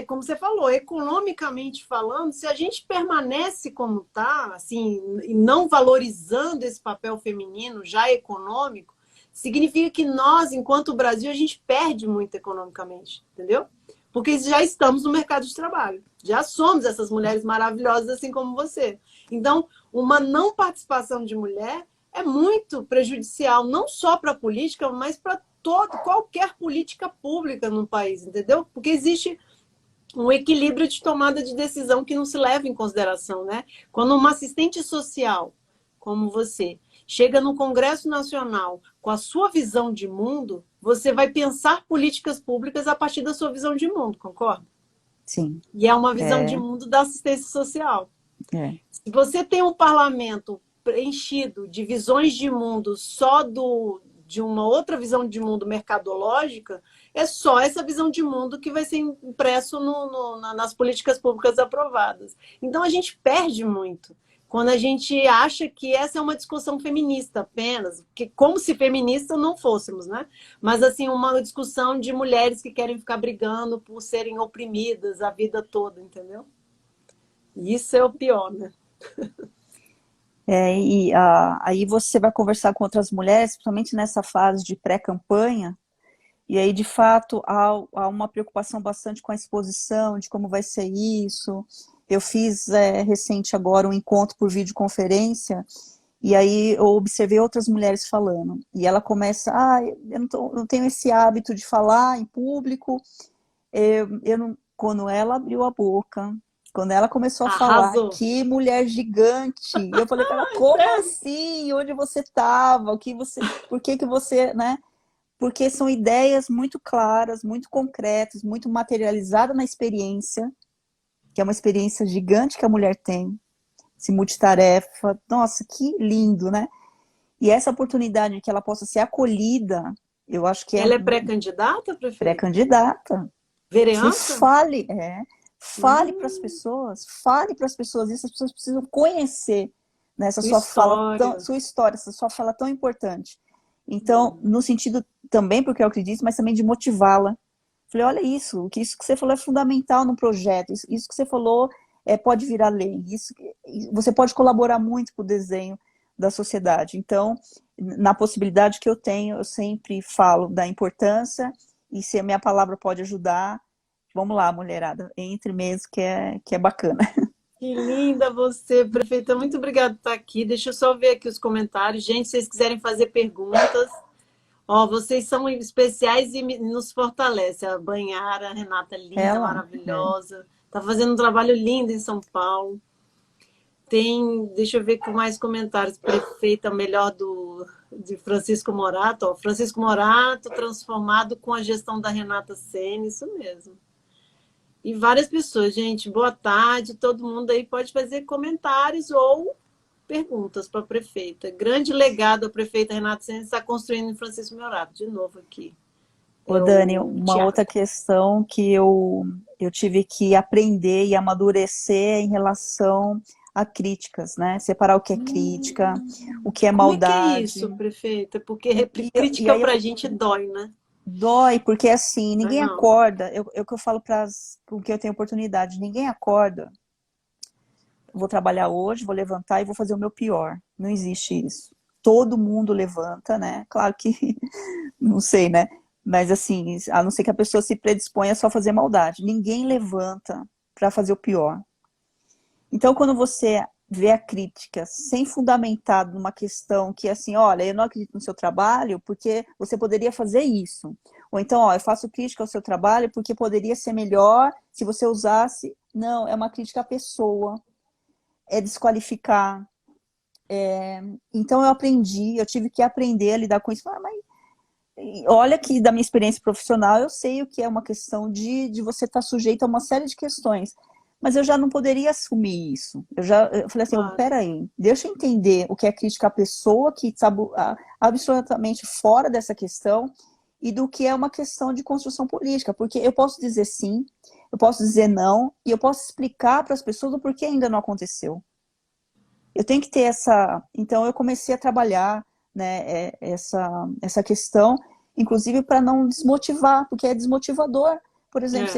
como você falou, economicamente falando, se a gente permanece como está, assim, e não valorizando esse papel feminino já econômico, significa que nós, enquanto Brasil, a gente perde muito economicamente, entendeu? Porque já estamos no mercado de trabalho. Já somos essas mulheres maravilhosas, assim como você. Então, uma não participação de mulher é muito prejudicial, não só para a política, mas para qualquer política pública no país, entendeu? Porque existe um equilíbrio de tomada de decisão que não se leva em consideração, né? Quando uma assistente social, como você, chega no Congresso Nacional com a sua visão de mundo, você vai pensar políticas públicas a partir da sua visão de mundo, concorda? Sim. E é uma visão de mundo da assistência social. Se você tem um parlamento preenchido de visões de mundo só de uma outra visão de mundo mercadológica, é só essa visão de mundo que vai ser impresso nas políticas públicas aprovadas. Então, a gente perde muito quando a gente acha que essa é uma discussão feminista apenas, que como se feminista não fôssemos, né? Mas, assim, uma discussão de mulheres que querem ficar brigando por serem oprimidas a vida toda, entendeu? E isso é o pior, né? Aí você vai conversar com outras mulheres, principalmente nessa fase de pré-campanha, e aí, de fato, há uma preocupação bastante com a exposição, de como vai ser isso. Eu fiz recente agora um encontro por videoconferência, e aí eu observei outras mulheres falando. E ela começa, eu não tenho esse hábito de falar em público. Quando ela abriu a boca, quando ela começou a falar, Arrasou. que mulher gigante. E eu falei para ela, como assim? Onde você estava? Por que você, né? Porque são ideias muito claras, muito concretas, muito materializadas na experiência, que é uma experiência gigante que a mulher tem, esse multitarefa. Nossa, que lindo, né? E essa oportunidade que ela possa ser acolhida, eu acho que Ela é pré-candidata, prefeita? Pré-candidata. Vereança? Fale para as pessoas, isso as pessoas precisam conhecer, né, essa sua fala, sua história, essa sua fala tão importante. Então, no sentido também, porque eu acredito, mas também de motivá-la. Falei, olha isso que você falou é fundamental no projeto, isso que você falou pode virar lei, você pode colaborar muito com o desenho da sociedade. Então, na possibilidade que eu tenho, eu sempre falo da importância, e se a minha palavra pode ajudar, vamos lá, mulherada, entre mesmo, que é bacana. Que linda você, prefeita. Muito obrigada por estar aqui. Deixa eu só ver aqui os comentários. Gente, se vocês quiserem fazer perguntas, vocês são especiais e nos fortalecem. A Banhara, a Renata, linda, maravilhosa. Está fazendo um trabalho lindo em São Paulo. Deixa eu ver com mais comentários. Prefeita, melhor de Francisco Morato. Francisco Morato, transformado com a gestão da Renata Sene, isso mesmo. E várias pessoas, gente, boa tarde, todo mundo aí pode fazer comentários ou perguntas para a prefeita. Grande legado a prefeita Renata Sene está construindo em Francisco Morato, de novo aqui. Dani, uma outra questão que eu tive que aprender e amadurecer em relação a críticas, né? Separar o que é crítica, o que é maldade. Como é que é isso, prefeita? Porque crítica para a gente dói, né? Dói, porque assim, ninguém acorda, o que eu falo com quem eu tenho oportunidade, ninguém acorda, vou trabalhar hoje, vou levantar e vou fazer o meu pior. Não existe isso. Todo mundo levanta, né? Claro que, não sei, né? Mas assim, a não ser que a pessoa se predisponha a só fazer maldade. Ninguém levanta para fazer o pior. Então, quando você vê a crítica sem fundamentado numa questão que assim, olha, eu não acredito no seu trabalho porque você poderia fazer isso. Ou então, eu faço crítica ao seu trabalho porque poderia ser melhor se você usasse. Não, é uma crítica à pessoa. É desqualificar. Então, eu tive que aprender a lidar com isso. Mas olha que da minha experiência profissional, eu sei o que é uma questão de você estar sujeito a uma série de questões. Mas eu já não poderia assumir isso. Eu falei assim, peraí, deixa eu entender o que é crítica à pessoa que está absolutamente fora dessa questão e do que é uma questão de construção política. Porque eu posso dizer sim, eu posso dizer não, e eu posso explicar para as pessoas o porquê ainda não aconteceu. Eu tenho que ter essa... Então, eu comecei a trabalhar, né, essa questão, inclusive para não desmotivar, porque é desmotivador. Por exemplo,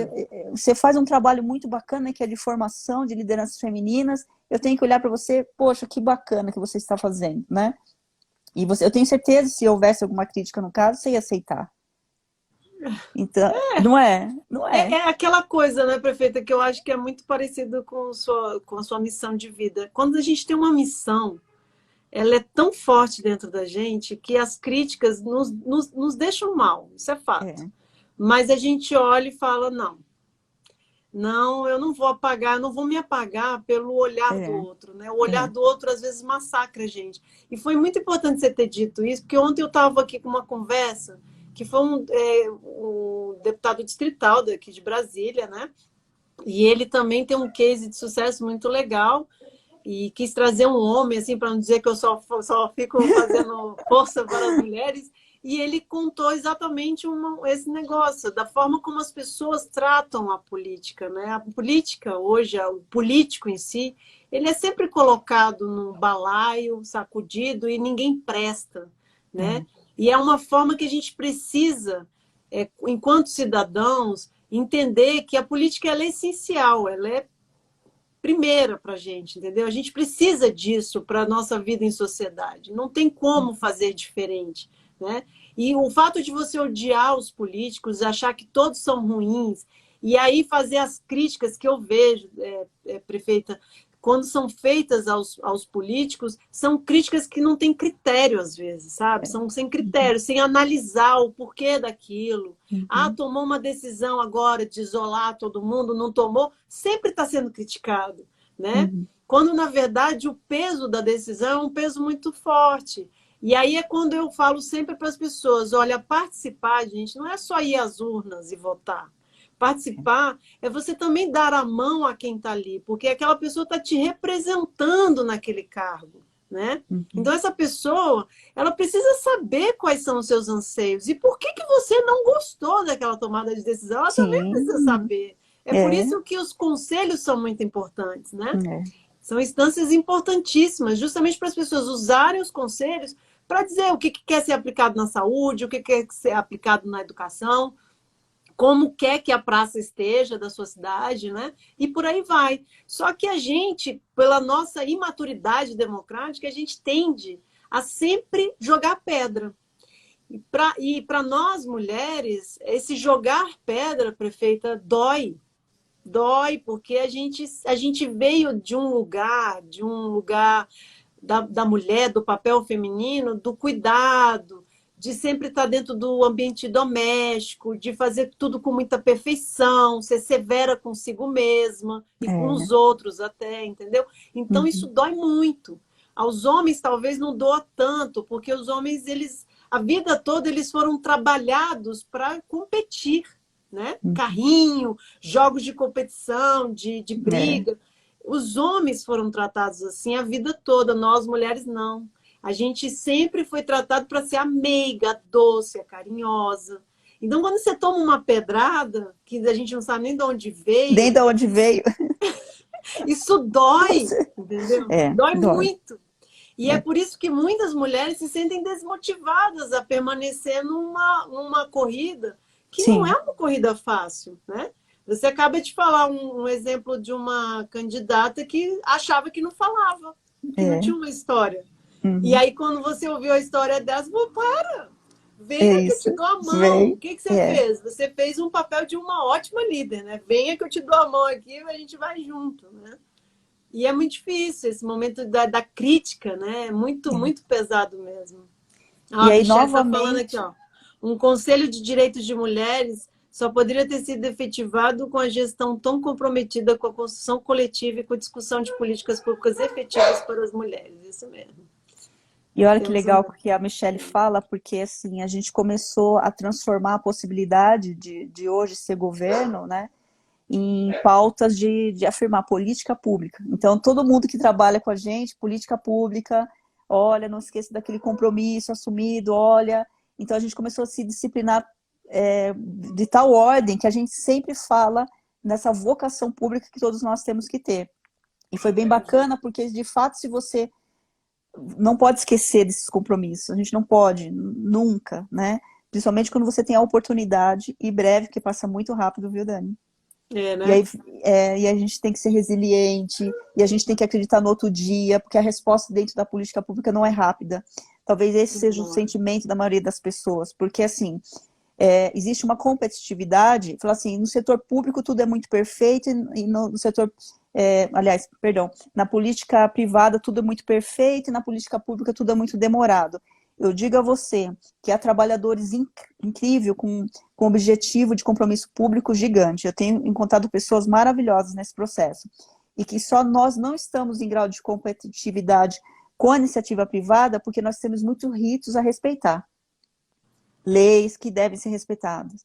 você faz um trabalho muito bacana, que é de formação de lideranças femininas, eu tenho que olhar para você, poxa, que bacana que você está fazendo, né? E eu tenho certeza, se houvesse alguma crítica no caso, você ia aceitar. Então, não é? É aquela coisa, né, prefeita, que eu acho que é muito parecido com a sua missão de vida. Quando a gente tem uma missão, ela é tão forte dentro da gente que as críticas nos deixam mal, isso é fato. Mas a gente olha e fala, não, eu não vou apagar, eu não vou me apagar pelo olhar do outro, né? O olhar do outro às vezes massacra a gente. E foi muito importante você ter dito isso, porque ontem eu estava aqui com uma conversa, que foi um deputado distrital daqui de Brasília, né? E ele também tem um case de sucesso muito legal, e quis trazer um homem, assim, para não dizer que eu só fico fazendo força para as mulheres. e ele contou exatamente esse negócio, da forma como as pessoas tratam a política, né? A política hoje, o político em si, ele é sempre colocado num balaio, sacudido, e ninguém presta, né? E é uma forma que a gente precisa, enquanto cidadãos, entender que a política ela é essencial, ela é primeira para a gente, entendeu? A gente precisa disso para a nossa vida em sociedade. Não tem como fazer diferente, né? E o fato de você odiar os políticos, achar que todos são ruins, e aí fazer as críticas que eu vejo, prefeita, quando são feitas aos políticos, são críticas que não têm critério, às vezes, sabe? São sem critério, sem analisar o porquê daquilo. Ah, tomou uma decisão agora de isolar todo mundo, não tomou, sempre está sendo criticado, né? Quando, na verdade, o peso da decisão é um peso muito forte. E aí é quando eu falo sempre para as pessoas, olha, participar, gente, não é só ir às urnas e votar. Participar é você também dar a mão a quem está ali, porque aquela pessoa está te representando naquele cargo, né? Então, essa pessoa, ela precisa saber quais são os seus anseios e por que você não gostou daquela tomada de decisão, ela também precisa saber. Por isso que os conselhos são muito importantes, né? São instâncias importantíssimas, justamente para as pessoas usarem os conselhos para dizer o que quer ser aplicado na saúde, o que quer ser aplicado na educação, como quer que a praça esteja da sua cidade, né? E por aí vai. Só que a gente, pela nossa imaturidade democrática, a gente tende a sempre jogar pedra. E para nós, mulheres, esse jogar pedra, prefeita, dói. Dói, porque a gente veio de um lugar da mulher, do papel feminino, do cuidado, de sempre estar dentro do ambiente doméstico, de fazer tudo com muita perfeição, ser severa consigo mesma e com os outros até, entendeu? Então, isso dói muito. Aos homens, talvez, não doa tanto, porque os homens, a vida toda, eles foram trabalhados para competir, né? Carrinho, jogos de competição, de briga. Os homens foram tratados assim a vida toda, nós mulheres não. A gente sempre foi tratado para ser a meiga, a doce, a carinhosa. Então, quando você toma uma pedrada, que a gente não sabe nem de onde veio... Nem de onde veio. Isso dói, entendeu? Dói muito. E é por isso que muitas mulheres se sentem desmotivadas a permanecer numa corrida que não é uma corrida fácil, né? Você acaba de falar um exemplo de uma candidata que achava que não falava, que não tinha uma história. E aí, quando você ouviu a história dessa, você para, venha que eu te dou a mão. O que você fez? Você fez um papel de uma ótima líder, né? Venha que eu te dou a mão aqui e a gente vai junto, né? E é muito difícil esse momento da crítica, né? É muito pesado mesmo. E aí, Michelle novamente... tá falando aqui, ó. Um conselho de direitos de mulheres só poderia ter sido efetivado com a gestão tão comprometida com a construção coletiva e com a discussão de políticas públicas efetivas para as mulheres. Isso mesmo. E olha que legal que a Michelle fala, porque assim, a gente começou a transformar a possibilidade de hoje ser governo, né, em pautas de afirmar política pública. Então, todo mundo que trabalha com a gente, política pública, olha, não esqueça daquele compromisso assumido, olha... Então, a gente começou a se disciplinar de tal ordem que a gente sempre fala nessa vocação pública que todos nós temos que ter. E foi bem bacana, porque, de fato, se você não pode esquecer desses compromissos, a gente não pode, nunca, né? Principalmente quando você tem a oportunidade, e breve, que passa muito rápido, viu, Dani? Né? E a gente tem que ser resiliente, e a gente tem que acreditar no outro dia, porque a resposta dentro da política pública não é rápida. Talvez esse seja o sentimento da maioria das pessoas, porque assim, existe uma competitividade, fala assim, no setor público tudo é muito perfeito, e no setor, na política privada tudo é muito perfeito, e na política pública tudo é muito demorado. Eu digo a você que há trabalhadores incríveis, com objetivo de compromisso público gigante. Eu tenho encontrado pessoas maravilhosas nesse processo. E que só nós não estamos em grau de competitividade com a iniciativa privada porque nós temos muitos ritos a respeitar. Leis que devem ser respeitadas.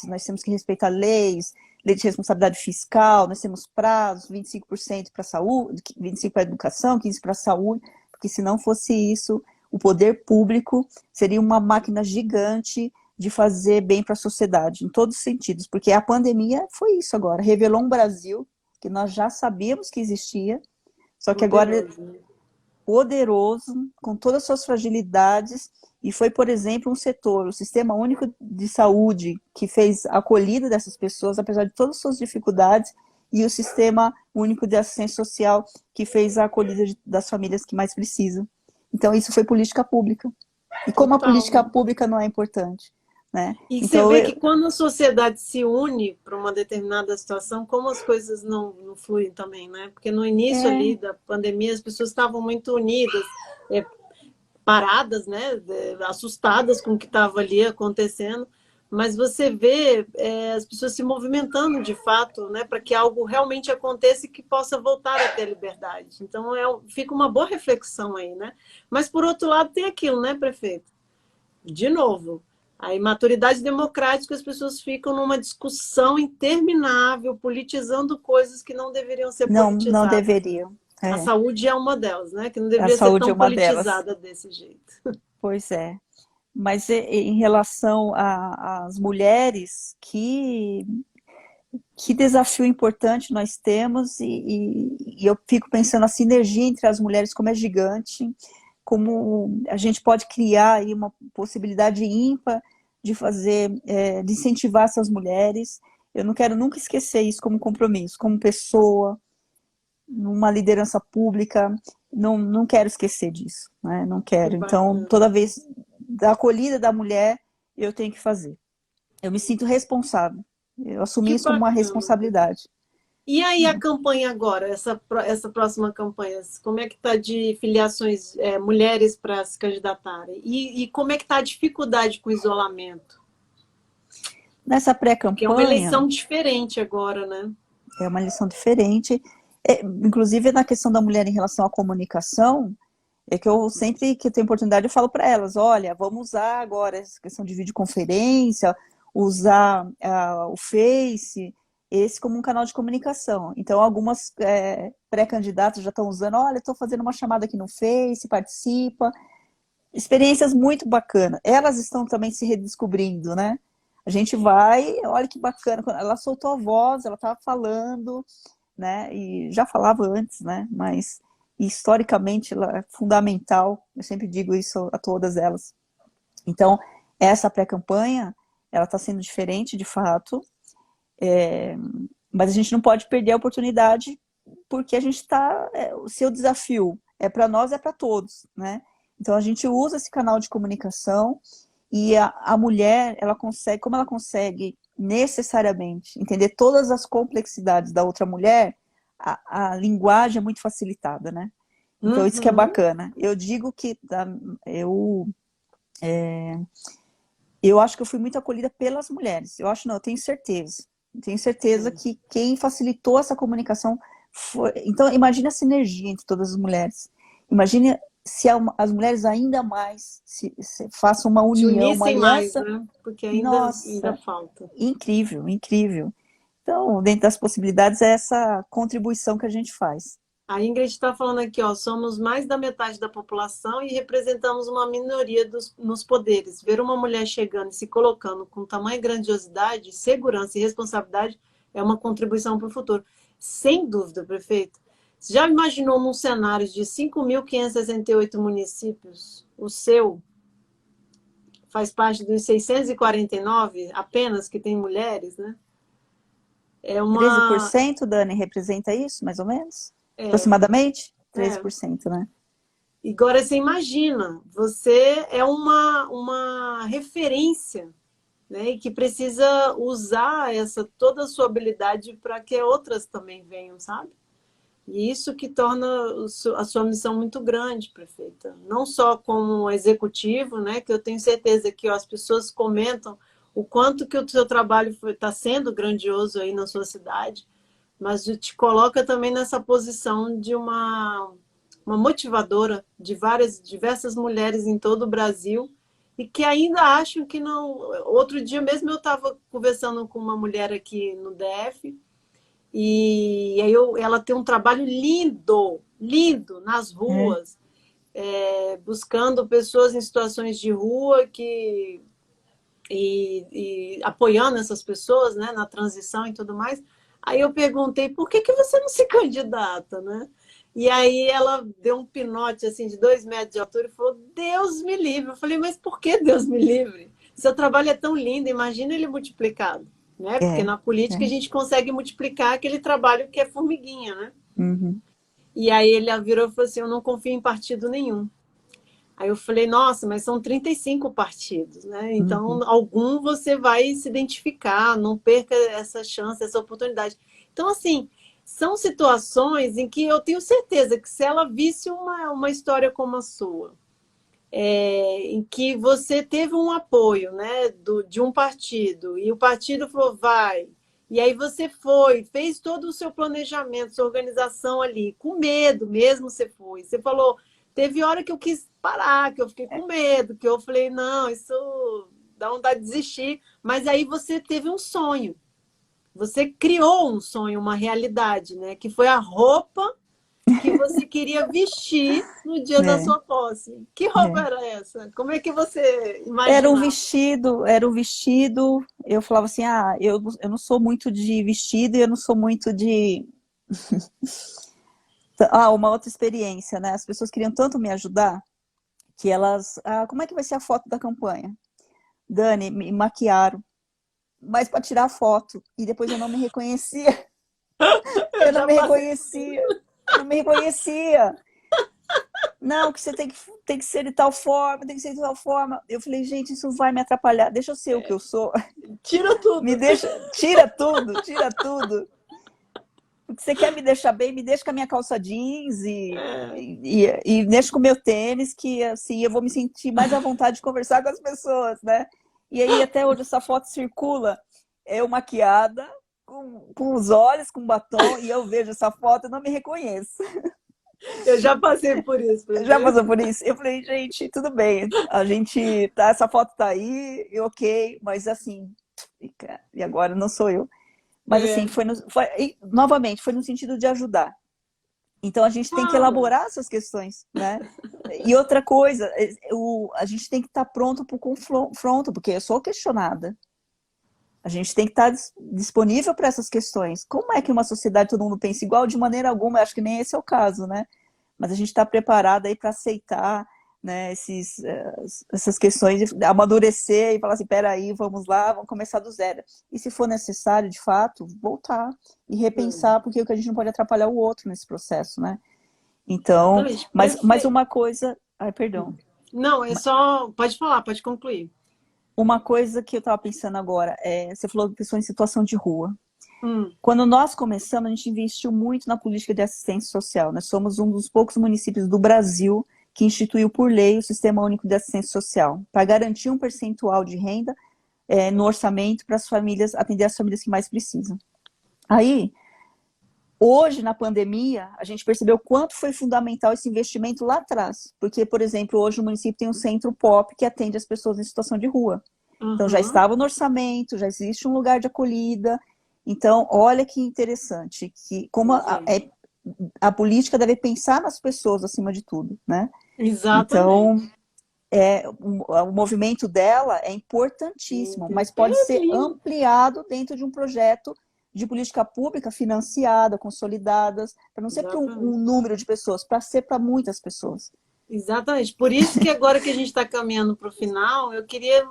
Nós temos que respeitar leis, lei de responsabilidade fiscal, nós temos prazos, 25% para a saúde, 25% para a educação, 15% para a saúde, porque se não fosse isso, o poder público seria uma máquina gigante de fazer bem para a sociedade, em todos os sentidos, porque a pandemia foi isso agora, revelou um Brasil que nós já sabíamos que existia, só que agora Poderoso, né? poderoso, com todas as suas fragilidades, e foi, por exemplo, um setor, o Sistema Único de Saúde, que fez a acolhida dessas pessoas, apesar de todas as suas dificuldades, e o Sistema Único de Assistência Social, que fez a acolhida das famílias que mais precisam. Então, isso foi política pública. E como a Total, política né? pública não é importante, né? E você Então, vê que quando a sociedade se une para uma determinada situação, como as coisas não fluem também, né? Porque no início ali da pandemia as pessoas estavam muito unidas, é, paradas, né? Assustadas com o que estava ali acontecendo, mas você vê as pessoas se movimentando de fato, né? Para que algo realmente aconteça e que possa voltar a ter liberdade. Então fica uma boa reflexão aí, né? Mas por outro lado tem aquilo, né, prefeito? De novo, a imaturidade democrática, as pessoas ficam numa discussão interminável, politizando coisas que não deveriam ser não politizadas. deveriam. A É, saúde é uma delas, né? Que não a deveria ser saúde é tão uma delas. politizada desse jeito. Pois é. Mas em relação às mulheres, que desafio importante nós temos, e eu fico pensando a sinergia entre as mulheres, como é gigante, como a gente pode criar aí uma possibilidade ímpar de fazer, de incentivar essas mulheres. Eu não quero nunca esquecer isso como compromisso, como pessoa, numa liderança pública, não quero esquecer disso, né? Não Que quero. Então, bacana. toda vez da acolhida da mulher, eu tenho que fazer. Eu me sinto responsável. Eu assumi Que isso como uma bacana. responsabilidade. E aí a campanha agora, essa próxima campanha, como é que está de filiações, mulheres para se candidatarem? E como é que está a dificuldade com o isolamento? Nessa Porque é uma pré-campanha, eleição diferente agora, né? é uma lição diferente. Inclusive, na questão da mulher em relação à comunicação, é que eu sempre que tenho oportunidade, eu falo para elas, olha, vamos usar agora essa questão de videoconferência, usar o Face, esse como um canal de comunicação. Então, algumas pré-candidatas já estão usando, olha, estou fazendo uma chamada aqui no Face, participa. Experiências muito bacanas. Elas estão também se redescobrindo, né? A gente vai, olha que bacana, ela soltou a voz, ela estava falando, né? E já falava antes, né? Mas historicamente ela é fundamental. Eu sempre digo isso a todas elas. Então, essa pré-campanha, ela está sendo diferente, de fato, mas a gente não pode perder a oportunidade, porque a gente está, o seu desafio é para nós, é para todos, né? Então a gente usa esse canal de comunicação e a mulher, ela consegue, como ela consegue necessariamente entender todas as complexidades da outra mulher, a linguagem é muito facilitada, né? Então isso que é Uhum. bacana. Eu digo que eu acho que eu fui muito acolhida pelas mulheres. Eu acho não, eu tenho certeza. Eu tenho certeza que quem facilitou essa comunicação foi. Então, imagine a sinergia entre todas as mulheres. Imagine se as mulheres ainda mais se façam uma Se união, uma unissem mais, aliança. né? Porque ainda Nossa, falta. incrível, incrível. Então, dentro das possibilidades, é essa contribuição que a gente faz. A Ingrid está falando aqui, ó, somos mais da metade da população e representamos uma minoria nos poderes. Ver uma mulher chegando e se colocando com tamanha grandiosidade, segurança e responsabilidade é uma contribuição para o futuro. Sem dúvida, prefeito. Você já imaginou num cenário de 5.568 municípios, o seu faz parte dos 649 apenas que tem mulheres, né? É uma... 13%, Dani, representa isso, mais ou menos? É, Aproximadamente? é. 13%, né? Agora você imagina, você é uma referência, né? E que precisa usar toda a sua habilidade para que outras também venham, sabe? E isso que torna a sua missão muito grande, prefeita. Não só como executivo, né? Que eu tenho certeza que as pessoas comentam o quanto que o seu trabalho está sendo grandioso aí na sua cidade, mas te coloca também nessa posição de uma motivadora de diversas mulheres em todo o Brasil e que ainda acham que não... Outro dia mesmo eu estava conversando com uma mulher aqui no DF e aí ela tem um trabalho lindo, lindo nas ruas buscando pessoas em situações de rua e apoiando essas pessoas, né, na transição e tudo mais. Aí eu perguntei, por que você não se candidata, né? E aí ela deu um pinote assim de 2 metros de altura e falou, Deus me livre. Eu falei, mas por que Deus me livre? Seu trabalho é tão lindo, imagina ele multiplicado, né? Porque É, na política a é. gente consegue multiplicar aquele trabalho que é formiguinha, né? Uhum. E aí ele virou e falou assim, eu não confio em partido nenhum. Aí eu falei, nossa, mas são 35 partidos, né? Então, Uhum. algum você vai se identificar, não perca essa chance, essa oportunidade. Então, assim, são situações em que eu tenho certeza que se ela visse uma história como a sua, em que você teve um apoio, né, de um partido, e o partido falou, vai, e aí você foi, fez todo o seu planejamento, sua organização ali, com medo mesmo você foi. Você falou, teve hora que eu quis parar, que eu fiquei com medo, que eu falei, não, isso dá vontade de desistir, mas aí você teve um sonho. Você criou um sonho, uma realidade, né? Que foi a roupa que você queria vestir no dia da É, sua posse. Que roupa é. era essa? Como é que você imaginava? Era um vestido. Eu falava assim, eu não sou muito de vestido e eu não sou muito de. Uma outra experiência, né? As pessoas queriam tanto me ajudar que elas. Como é que vai ser a foto da campanha? Dani, me maquiaram, mas para tirar foto. E depois eu não me reconhecia. Eu Eu não já me passei por isso. reconhecia. Eu não me reconhecia. Não, que você tem que ser de tal forma, tem que ser de tal forma. Eu falei, gente, isso vai me atrapalhar. Deixa eu ser o que eu sou. Tira Me tudo. deixa, tira tudo, tira tudo. Porque você quer me deixar bem, me deixa com a minha calça jeans e deixa com o meu tênis, que assim eu vou me sentir mais à vontade de conversar com as pessoas, né? E aí até hoje essa foto circula, eu maquiada, com os olhos, com batom, e eu vejo essa foto e não me reconheço. Eu já passei por isso, Já prefeito. passou por isso? Eu falei, gente, tudo bem, a gente tá, essa foto tá aí, e ok, mas assim, e agora não sou eu. Mas assim, É. novamente, foi no sentido de ajudar. Então a gente tem que Claro. elaborar essas questões, né? E outra coisa, a gente tem que estar pronto para o confronto, porque eu sou questionada. A gente tem que estar disponível para essas questões. Como é que uma sociedade todo mundo pensa igual? De maneira alguma, eu acho que nem esse é o caso, né? Mas a gente está preparado aí para aceitar, né, essas questões, amadurecer e falar assim, peraí, vamos lá, vamos começar do zero. E se for necessário, de fato, voltar e repensar, porque o que a gente não pode atrapalhar o outro nesse processo, né? Então, Exatamente. mas Prefeito. uma coisa, ai, perdão, Não, é só. Pode falar, pode concluir. uma coisa que eu estava pensando agora, você falou de pessoa em situação de rua. Hum, Quando nós começamos, a gente investiu muito na política de assistência social. Nós somos um dos poucos municípios do Brasil que instituiu por lei o Sistema Único de Assistência Social, para garantir um percentual de renda no orçamento para as famílias, atender as famílias que mais precisam. Aí, hoje, na pandemia, a gente percebeu quanto foi fundamental esse investimento lá atrás. Porque, por exemplo, hoje o município tem um centro POP que atende as pessoas em situação de rua. Então, já uhum. estava no orçamento, já existe um lugar de acolhida. Então, olha que interessante, que como Gente, a política deve pensar nas pessoas acima de tudo, né? Então, exatamente. o movimento dela é importantíssimo, mas pode É ser lindo. ampliado dentro de um projeto de política pública financiada, consolidadas, para não ser para um Exatamente. número de pessoas, para ser para muitas pessoas. Exatamente. Por isso que agora que a gente está caminhando para o final, eu queria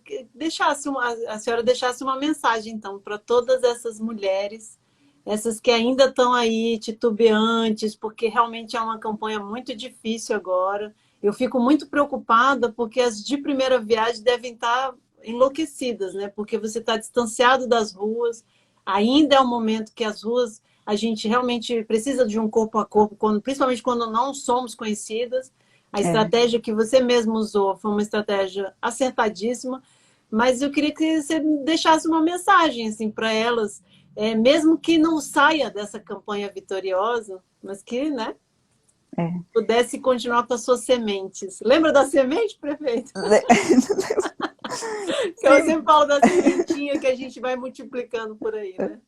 que a senhora deixasse uma mensagem, então, para todas essas mulheres, essas que ainda estão aí titubeantes, porque realmente é uma campanha muito difícil agora. Eu fico muito preocupada porque as de primeira viagem devem estar enlouquecidas, né? Porque você está distanciado das ruas, ainda é um momento que as ruas a gente realmente precisa de um corpo a corpo, principalmente quando não somos conhecidas. A É, estratégia que você mesmo usou foi uma estratégia acertadíssima, mas eu queria que você deixasse uma mensagem assim, para elas, mesmo que não saia dessa campanha vitoriosa, mas que, né, é. pudesse continuar com as suas sementes. Lembra da semente, prefeito? Que eu Sim. sempre falo da sementinha que a gente vai multiplicando por aí, né?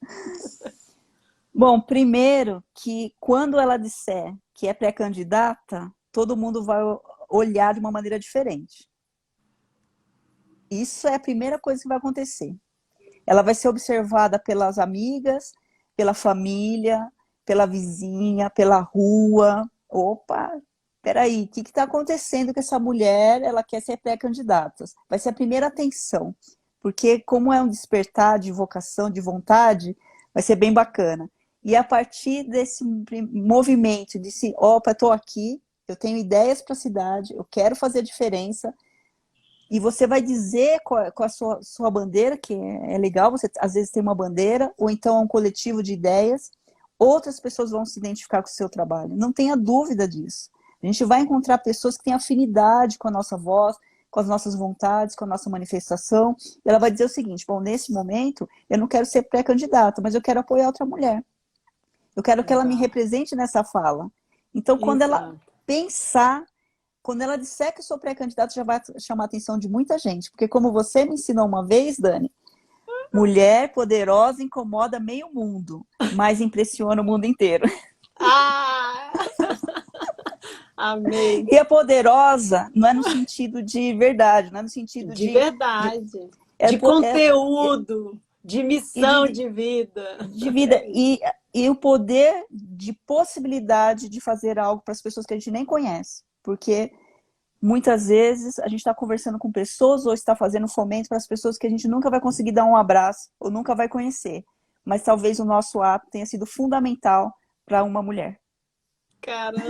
Bom, primeiro que quando ela disser que é pré-candidata, todo mundo vai olhar de uma maneira diferente. Isso é a primeira coisa que vai acontecer. Ela vai ser observada pelas amigas, pela família, pela vizinha, pela rua. Opa, peraí, o que está acontecendo com essa mulher? Ela quer ser pré-candidata. Vai ser a primeira atenção. Porque como é um despertar de vocação, de vontade, vai ser bem bacana. E a partir desse movimento, de opa, estou aqui, eu tenho ideias para a cidade, eu quero fazer a diferença, e você vai dizer com a sua bandeira, que é legal, você às vezes tem uma bandeira, ou então é um coletivo de ideias, outras pessoas vão se identificar com o seu trabalho, não tenha dúvida disso. A gente vai encontrar pessoas que têm afinidade com a nossa voz, com as nossas vontades, com a nossa manifestação, e ela vai dizer o seguinte, bom, nesse momento, eu não quero ser pré-candidata, mas eu quero apoiar outra mulher. Eu quero que ela me represente nessa fala. Então, quando ela pensar, quando ela disser que eu sou pré-candidata, já vai chamar a atenção de muita gente. Porque como você me ensinou uma vez, Dani, mulher poderosa incomoda meio mundo, mas impressiona o mundo inteiro. Ah! Amei. E a poderosa não é no sentido de verdade, não é no sentido de verdade. De conteúdo, de missão de vida. De vida. E o poder de possibilidade de fazer algo para as pessoas que a gente nem conhece. Porque muitas vezes a gente está conversando com pessoas ou está fazendo fomento para as pessoas que a gente nunca vai conseguir dar um abraço ou nunca vai conhecer. Mas talvez o nosso ato tenha sido fundamental para uma mulher. Caramba!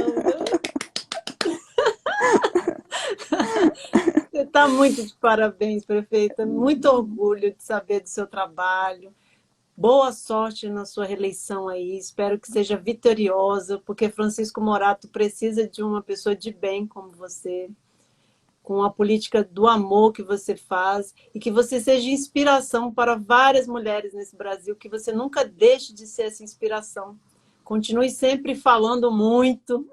Você está muito de parabéns, prefeita. Muito orgulho de saber do seu trabalho. Boa sorte na sua reeleição aí. Espero que seja vitoriosa, porque Francisco Morato precisa de uma pessoa de bem como você, com a política do amor que você faz, e que você seja inspiração para várias mulheres nesse Brasil, que você nunca deixe de ser essa inspiração. Continue sempre falando muito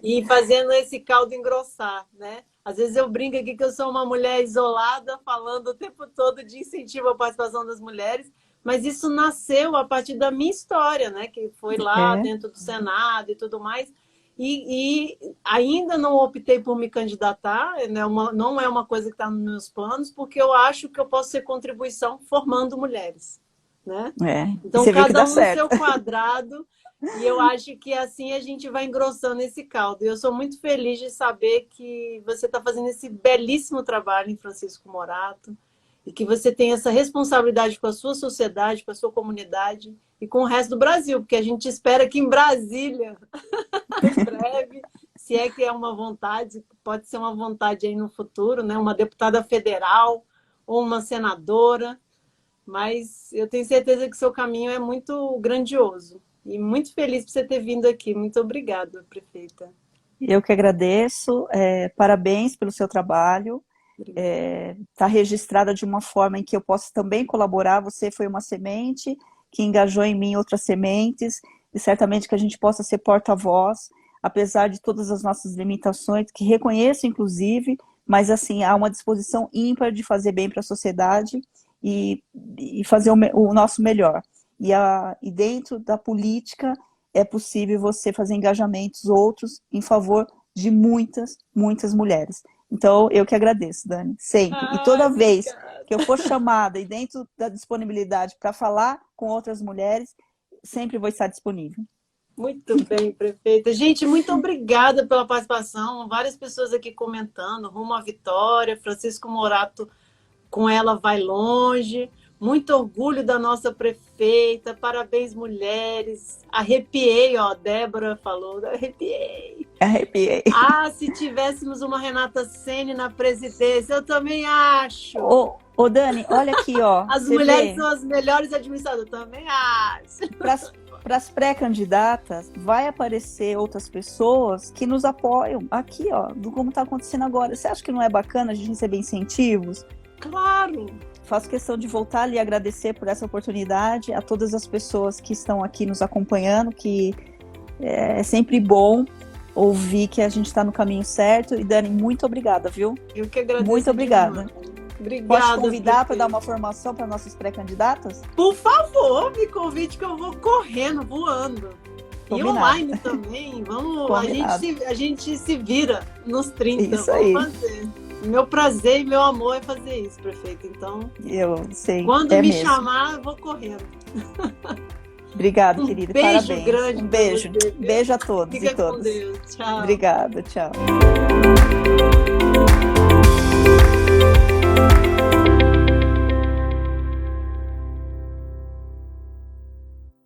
e fazendo esse caldo engrossar, né? Às vezes eu brinco aqui que eu sou uma mulher isolada, falando o tempo todo de incentivo à participação das mulheres, mas isso nasceu a partir da minha história, né? Que foi lá dentro do Senado e tudo mais. E ainda não optei por me candidatar, né? Não é uma coisa que está nos meus planos, porque eu acho que eu posso ser contribuição formando mulheres, né? Então, cada um no seu quadrado, e eu acho que assim a gente vai engrossando esse caldo. E eu sou muito feliz de saber que você está fazendo esse belíssimo trabalho em Francisco Morato, e que você tem essa responsabilidade com a sua sociedade, com a sua comunidade e com o resto do Brasil, porque a gente espera que em Brasília, em breve, se é que é uma vontade, pode ser uma vontade aí no futuro, né? Uma deputada federal ou uma senadora, mas eu tenho certeza que seu caminho é muito grandioso e muito feliz por você ter vindo aqui. Muito obrigada, prefeita. Eu que agradeço, parabéns pelo seu trabalho. Está registrada de uma forma em que eu posso também colaborar. Você foi uma semente que engajou em mim outras sementes, e certamente que a gente possa ser porta-voz, apesar de todas as nossas limitações, que reconheço inclusive, mas assim, há uma disposição ímpar de fazer bem para a sociedade e fazer o nosso melhor. E dentro da política é possível você fazer engajamentos outros em favor de muitas, muitas mulheres. Então, eu que agradeço, Dani, sempre. E toda vez que eu for chamada e dentro da disponibilidade para falar com outras mulheres, sempre vou estar disponível. Muito bem, prefeita. Gente, muito obrigada pela participação. Várias pessoas aqui comentando, rumo à vitória. Francisco Morato, com ela, vai longe. Muito orgulho da nossa prefeita. Parabéns, mulheres. Arrepiei, ó. Débora falou. Arrepiei. Se tivéssemos uma Renata Ceni na presidência, eu também acho. Ô Dani, olha aqui, ó. As mulheres são as melhores administradoras, eu também acho. Para as pré-candidatas, vai aparecer outras pessoas que nos apoiam. Aqui, ó, do como está acontecendo agora. Você acha que não é bacana a gente receber incentivos? Claro! Faço questão de voltar ali e agradecer por essa oportunidade a todas as pessoas que estão aqui nos acompanhando, que é sempre bom ouvir que a gente está no caminho certo. E Dani, muito obrigada, viu? Eu que agradeço. Muito obrigada. Obrigada. Posso te convidar para dar uma formação para nossas pré-candidatas? Por favor, me convide que eu vou correndo, voando. E Combinado. online também, vamos, a gente se vira nos 30, Isso vamos aí. fazer. Meu prazer e meu amor é fazer isso, prefeito. Então, Eu sei. quando é me mesmo. chamar, eu vou correndo. Obrigada, querida. Beijo Parabéns. grande. Um beijo. Pra você. Beijo a todos Fica e todas. com Deus. Tchau. Obrigada. Tchau.